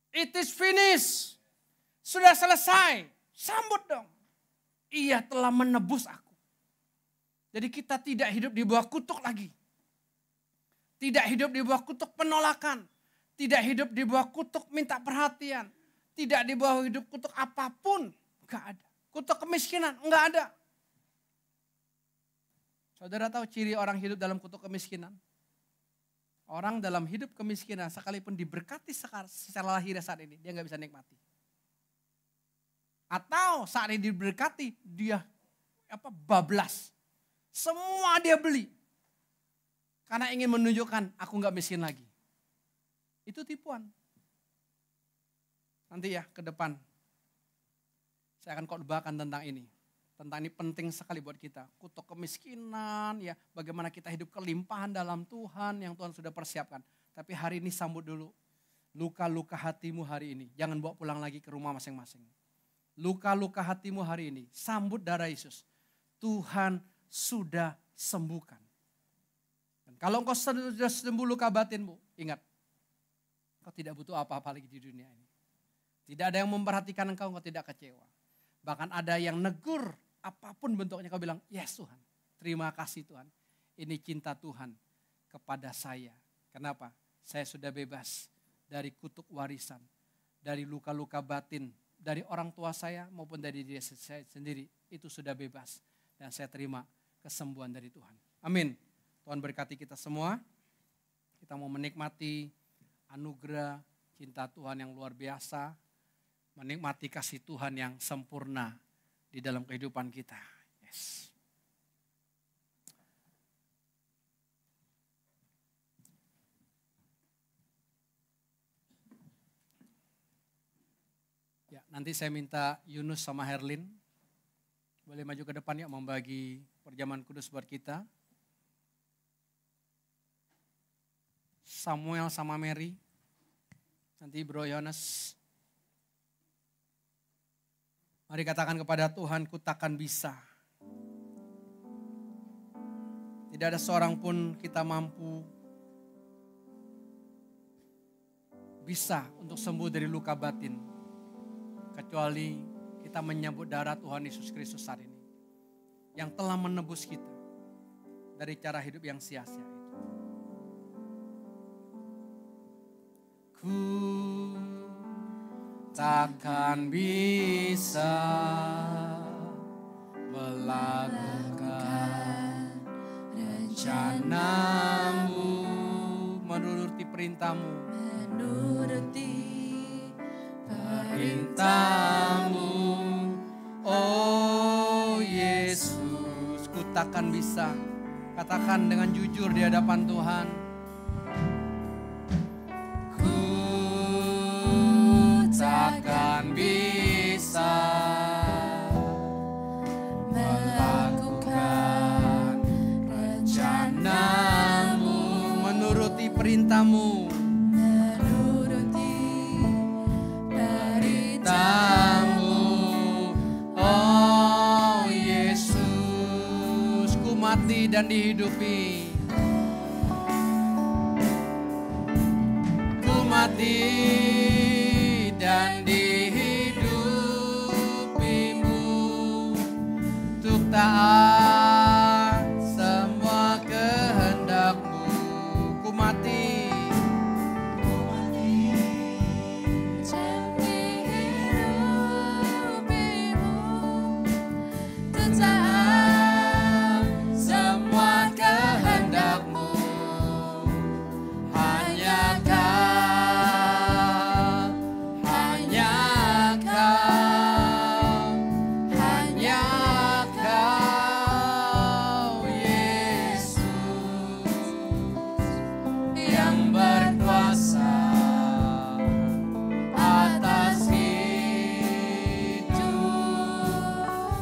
It is finished. Sudah selesai. Sambut dong. Ia telah menebus aku. Jadi kita tidak hidup di bawah kutuk lagi. Tidak hidup di bawah kutuk penolakan. Tidak hidup di bawah kutuk minta perhatian. Tidak di bawah hidup kutuk apapun. Enggak ada. Kutuk kemiskinan. Enggak ada. Saudara tahu ciri orang hidup dalam kutuk kemiskinan? Orang dalam hidup kemiskinan sekalipun diberkati secara lahir saat ini. Dia enggak bisa nikmati. Atau saat ini diberkati dia bablas. Semua dia beli. Karena ingin menunjukkan aku gak miskin lagi. Itu tipuan. Nanti ya ke depan. Saya akan khotbahkan tentang ini. Tentang ini penting sekali buat kita. Kutuk kemiskinan, ya bagaimana kita hidup kelimpahan dalam Tuhan yang Tuhan sudah persiapkan. Tapi hari ini sambut dulu. Luka-luka hatimu hari ini. Jangan bawa pulang lagi ke rumah masing-masing. Luka-luka hatimu hari ini. Sambut darah Yesus. Tuhan sudah sembuhkan. Dan kalau engkau sudah sembuh luka batinmu, ingat. Engkau tidak butuh apa-apa lagi di dunia ini. Tidak ada yang memperhatikan engkau tidak kecewa. Bahkan ada yang negur apapun bentuknya, kau bilang, yes Tuhan. Terima kasih Tuhan. Ini cinta Tuhan kepada saya. Kenapa? Saya sudah bebas dari kutuk warisan. Dari luka-luka batin. Dari orang tua saya maupun dari diri saya sendiri. Itu sudah bebas. Dan saya terima kesembuhan dari Tuhan. Amin. Tuhan berkati kita semua. Kita mau menikmati anugerah cinta Tuhan yang luar biasa. Menikmati kasih Tuhan yang sempurna di dalam kehidupan kita. Yes. Ya, nanti saya minta Yunus sama Herlin boleh maju ke depan ya membagi perjamuan kudus buat kita. Samuel sama Mary. Nanti Bro Yones. Mari katakan kepada Tuhan, ku takkan bisa. Tidak ada seorang pun kita mampu bisa untuk sembuh dari luka batin. Kecuali kita menyambut darah Tuhan Yesus Kristus hari ini. Yang telah menebus kita dari cara hidup yang sia-sia itu. Ku takkan bisa melakukan rencanamu, menuruti perintahmu, oh Yesus, ku takkan bisa. Katakan dengan jujur di hadapan Tuhan. Takkan bisa melakukan rencanamu, menuruti perintahmu, oh Yesus, ku mati dan dihidupi, ku mati dan dihidupimu, untuk taat semua kehendakmu. Ku mati dan dihidupimu, untuk taat semua kehendakmu.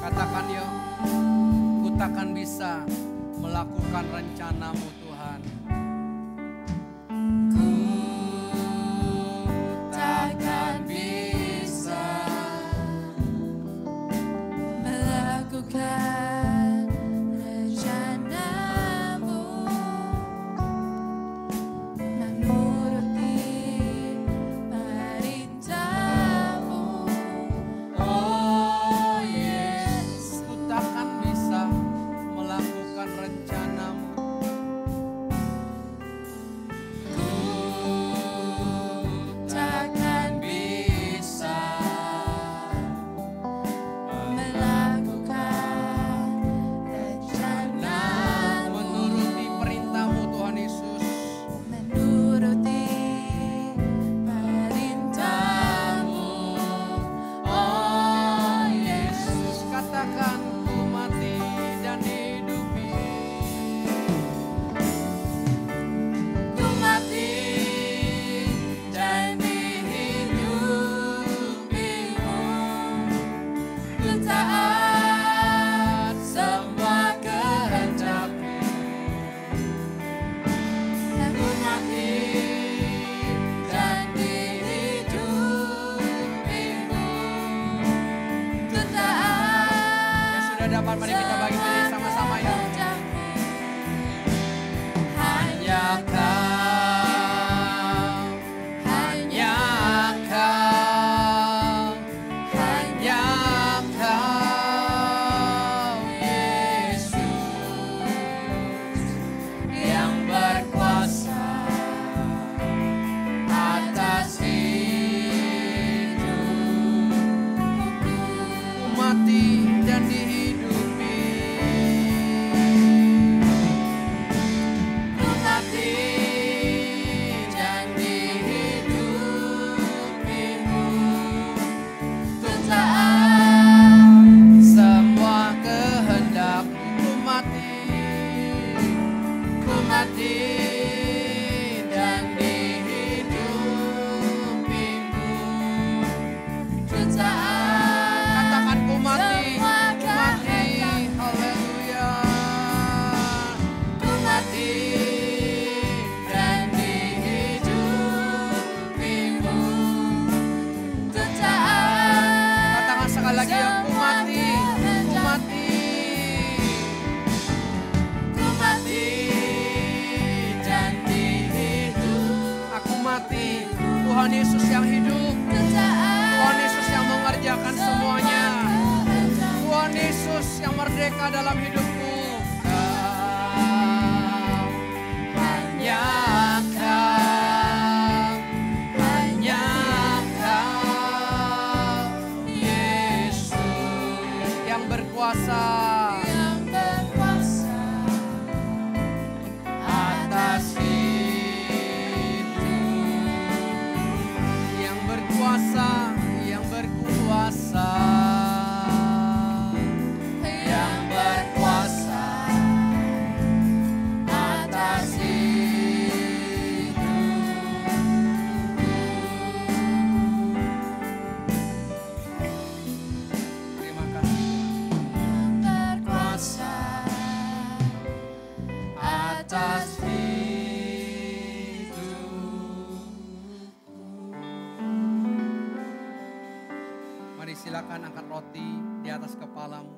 Katakan yo, rencana-Mu Tuhan. Ku takkan bisa melakukan rencana-Mu, menuruti perintah-Mu. Oh Yesus, ku takkan bisa melakukan rencana-Mu. Ku takkan bisa melakukan rencana-Mu, Menuruti perintah-Mu Tuhan Yesus. menuruti perintah-Mu. Oh Yesus, Katakan ku mati dan hidupi. ku mati dan dihidupi-Mu. Ku taat semua kehendak-Mu. Ku mati dan dihidupi-Mu. Ku taat Yang sudah dapat, mari kita bagi-bagi sama-sama ya. hanya Kau, hanya Kau, hanya Kau Yesus yang berkuasa atas hidupku. Ku mati dan dihidupi. Ku mati dan dihidupi-Mu. Ku taat semua kehendak-Mu. Ku mati. Ku mati dan dihidupi-Mu. Ku taat Katakan ku mati. semua Ku mati. kehendak-Mu. Haleluya. Ku mati dan dihidupi-Mu. Ku taat Katakan sekali lagi ya. Ku mati. Ku mati. ku mati dan dihidupi-Mu. Aku mati. Tuhan Yesus yang hidup. Ku taat Tuhan Yesus yang mengerjakan semuanya. Tuhan Yesus yang merdeka dalam hidupku. Hanya Kau, hanya Kau, Yesus yang berkuasa yang berkuasa atas hidup, yang berkuasa, yang berkuasa, yang berkuasa atas hidup. Terima kasih. berkuasa Atas Mari silakan angkat roti di atas kepalamu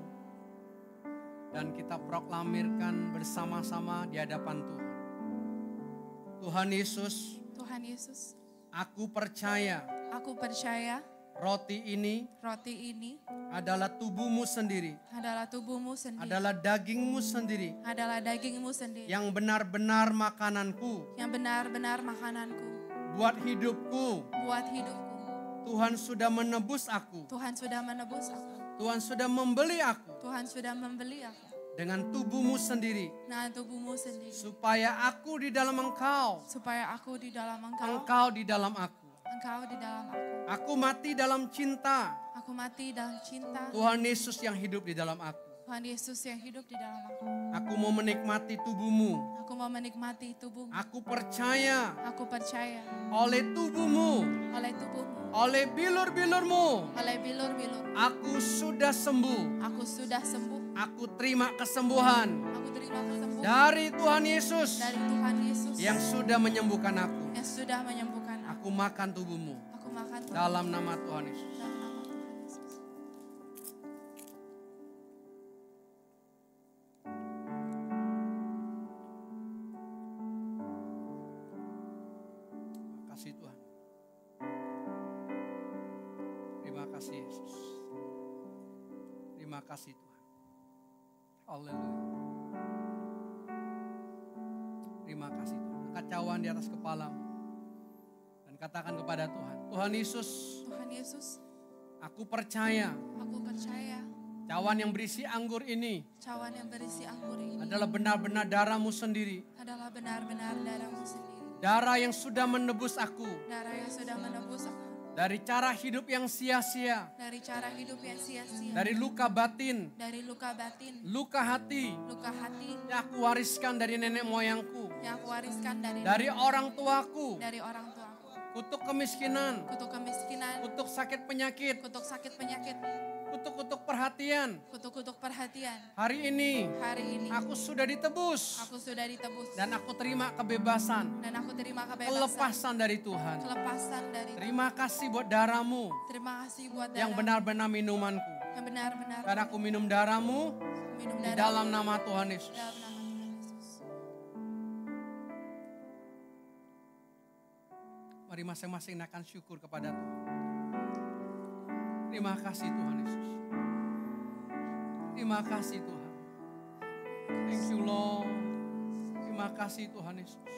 dan kita proklamirkan bersama-sama di hadapan Tuhan. Tuhan Yesus, Tuhan Yesus, aku percaya aku percaya roti ini roti ini adalah tubuhmu sendiri, adalah tubuhmu sendiri, adalah dagingmu sendiri adalah dagingmu sendiri, yang benar-benar makananku yang benar-benar makananku buat hidupku. buat hidupku. Tuhan sudah menebus aku. Tuhan sudah menebus aku. Tuhan sudah membeli aku Tuhan sudah membeli aku dengan tubuhmu sendiri. dengan tubuhmu sendiri. Supaya aku di dalam Engkau, Supaya aku di dalam Engkau, Engkau di dalam aku. Engkau di dalam aku. Aku mati dalam cinta. Aku mati dalam cinta Tuhan Yesus yang hidup di dalam aku. Tuhan Yesus yang hidup di dalam aku. Aku mau menikmati tubuhmu. Aku mau menikmati tubuhmu. Aku percaya Aku percaya oleh tubuhmu, oleh tubuhmu, oleh bilur-bilurmu, oleh bilur-bilur, aku sudah sembuh. aku sudah sembuh. Aku terima kesembuhan Aku terima kesembuhan dari Tuhan Yesus dari Tuhan Yesus yang sudah menyembuhkan aku. yang sudah menyembuhkan aku. Aku makan tubuhmu Aku makan dalam nama Tuhan Yesus. dalam nama Tuhan Yesus. Terima kasih Tuhan. Terima kasih Yesus. Terima kasih Tuhan. Haleluya. Terima kasih Tuhan. Angkat cawan di atas kepalamu. Dan katakan kepada Tuhan. Tuhan Yesus, Tuhan Yesus, aku percaya aku percaya cawan yang berisi anggur ini cawan yang berisi anggur ini adalah benar-benar darah-Mu sendiri. adalah benar-benar darah-Mu sendiri. Darah yang sudah menebus aku Darah yang sudah menebus aku dari cara hidup yang sia-sia, dari cara hidup yang sia-sia, dari luka batin, dari luka batin, luka hati luka hati yang aku wariskan dari nenek moyangku, yang aku wariskan dari orang tuaku, dari orang tuaku. kutuk kemiskinan, Kutuk kemiskinan, kutuk sakit penyakit, kutuk sakit penyakit, kutuk-kutuk perhatian. kutuk-kutuk perhatian. Hari ini Hari ini aku sudah ditebus aku sudah ditebus dan aku terima kebebasan, dan aku terima kebebasan, kelepasan dari Tuhan. kelepasan dari Terima kasih buat darah-Mu Terima kasih buat yang darah benar-benar minumanku. yang benar-benar Dan aku minum darah-Mu minum di darah dalam nama Tuhan Yesus. dalam nama Tuhan Yesus. Mari masing-masing naikkan syukur kepada Tuhan. Terima kasih Tuhan Yesus. Terima kasih Tuhan. Thank you Lord. Terima kasih Tuhan Yesus.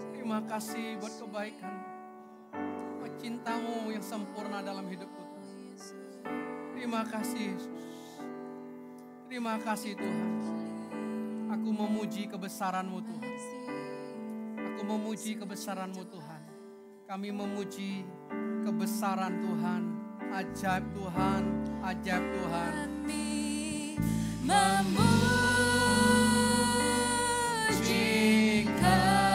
Terima kasih buat kebaikan, buat cinta-Mu yang sempurna dalam hidupku. Terima kasih Yesus. Terima kasih Tuhan. Aku memuji kebesaran-Mu Tuhan. Aku memuji kebesaran-Mu Tuhan. Kami memuji kebesaran Tuhan. Ajaib Tuhan, ajaib Tuhan. Kami memuji kebesaran-Mu.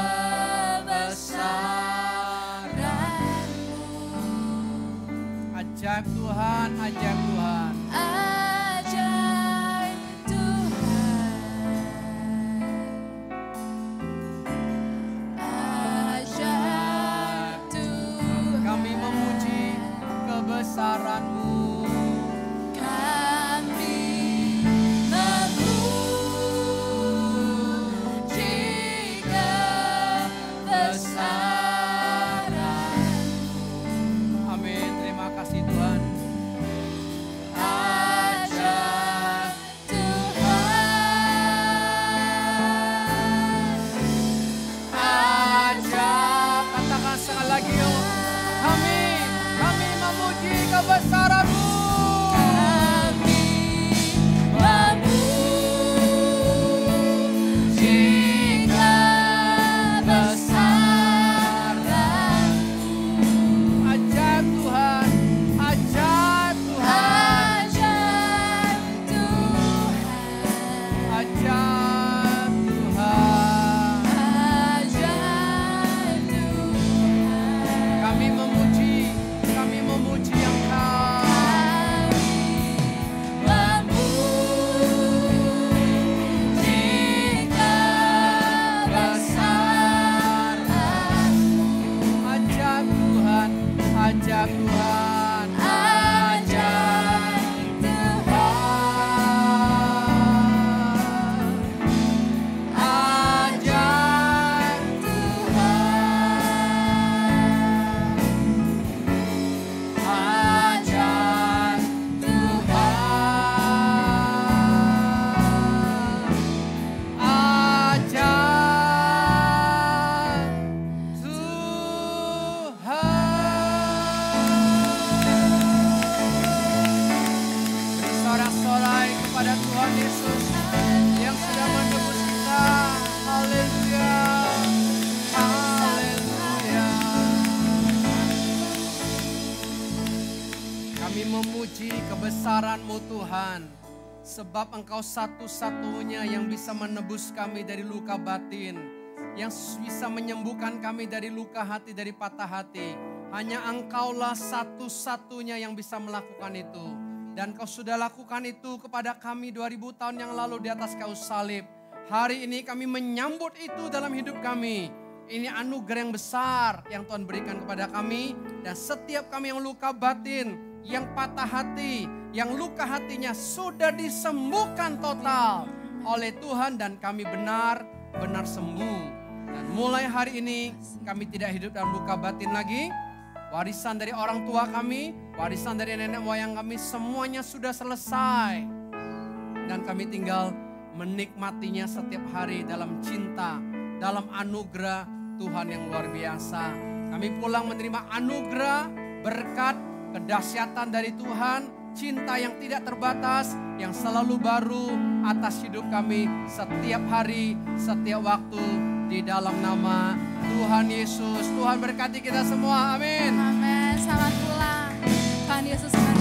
Ajaib Tuhan, ajaib Tuhan. Ajaib Tuhan. Ajaib Tuhan. Kami memuji kebesaran-Mu. Kami memuji kebesaran-Mu. Amin. Terima kasih Tuhan. Ajaib Tuhan. Ajaib. Katakan sekali lagi yuk. Kami memuji kebesaran-Mu. Kami memuji kebesaran-Mu. Ajaib Tuhan, ajaib Tuhan, Ajaib Tuhan. ajaib Tuhan. Ajaib Tuhan. Kami memuji Engkau. Memuji kebesaran-Mu. Ajaib Tuhan, ajaib Tuhan, Ajaib Tuhan. ajaib Ajaib Tuhan. ajaib Tuhan. Beri sorak-sorai kepada Tuhan Yesus yang sudah menebus kita. Haleluya, haleluya. Kami memuji kebesaran-Mu Tuhan, sebab Engkau satu-satunya yang bisa menebus kami dari luka batin, yang bisa menyembuhkan kami dari luka hati, dari patah hati. Hanya Engkaulah satu-satunya yang bisa melakukan itu. Dan kau sudah lakukan itu kepada kami 2000 tahun yang lalu di atas kayu salib. Hari ini kami menyambut itu dalam hidup kami. Ini anugerah yang besar yang Tuhan berikan kepada kami. Dan setiap kami yang luka batin, yang patah hati, yang luka hatinya sudah disembuhkan total oleh Tuhan. Dan kami benar-benar sembuh. Dan mulai hari ini kami tidak hidup dalam luka batin lagi. Warisan dari orang tua kami, warisan dari nenek moyang kami semuanya sudah selesai. Dan kami tinggal menikmatinya setiap hari dalam cinta, dalam anugerah Tuhan yang luar biasa. Kami pulang menerima anugerah, berkat, kedahsyatan dari Tuhan, cinta yang tidak terbatas, yang selalu baru atas hidup kami setiap hari, setiap waktu di dalam nama Tuhan Yesus. Tuhan berkati kita semua. Amin. Amin. Selamat pulang. Tuhan Yesus memberkati.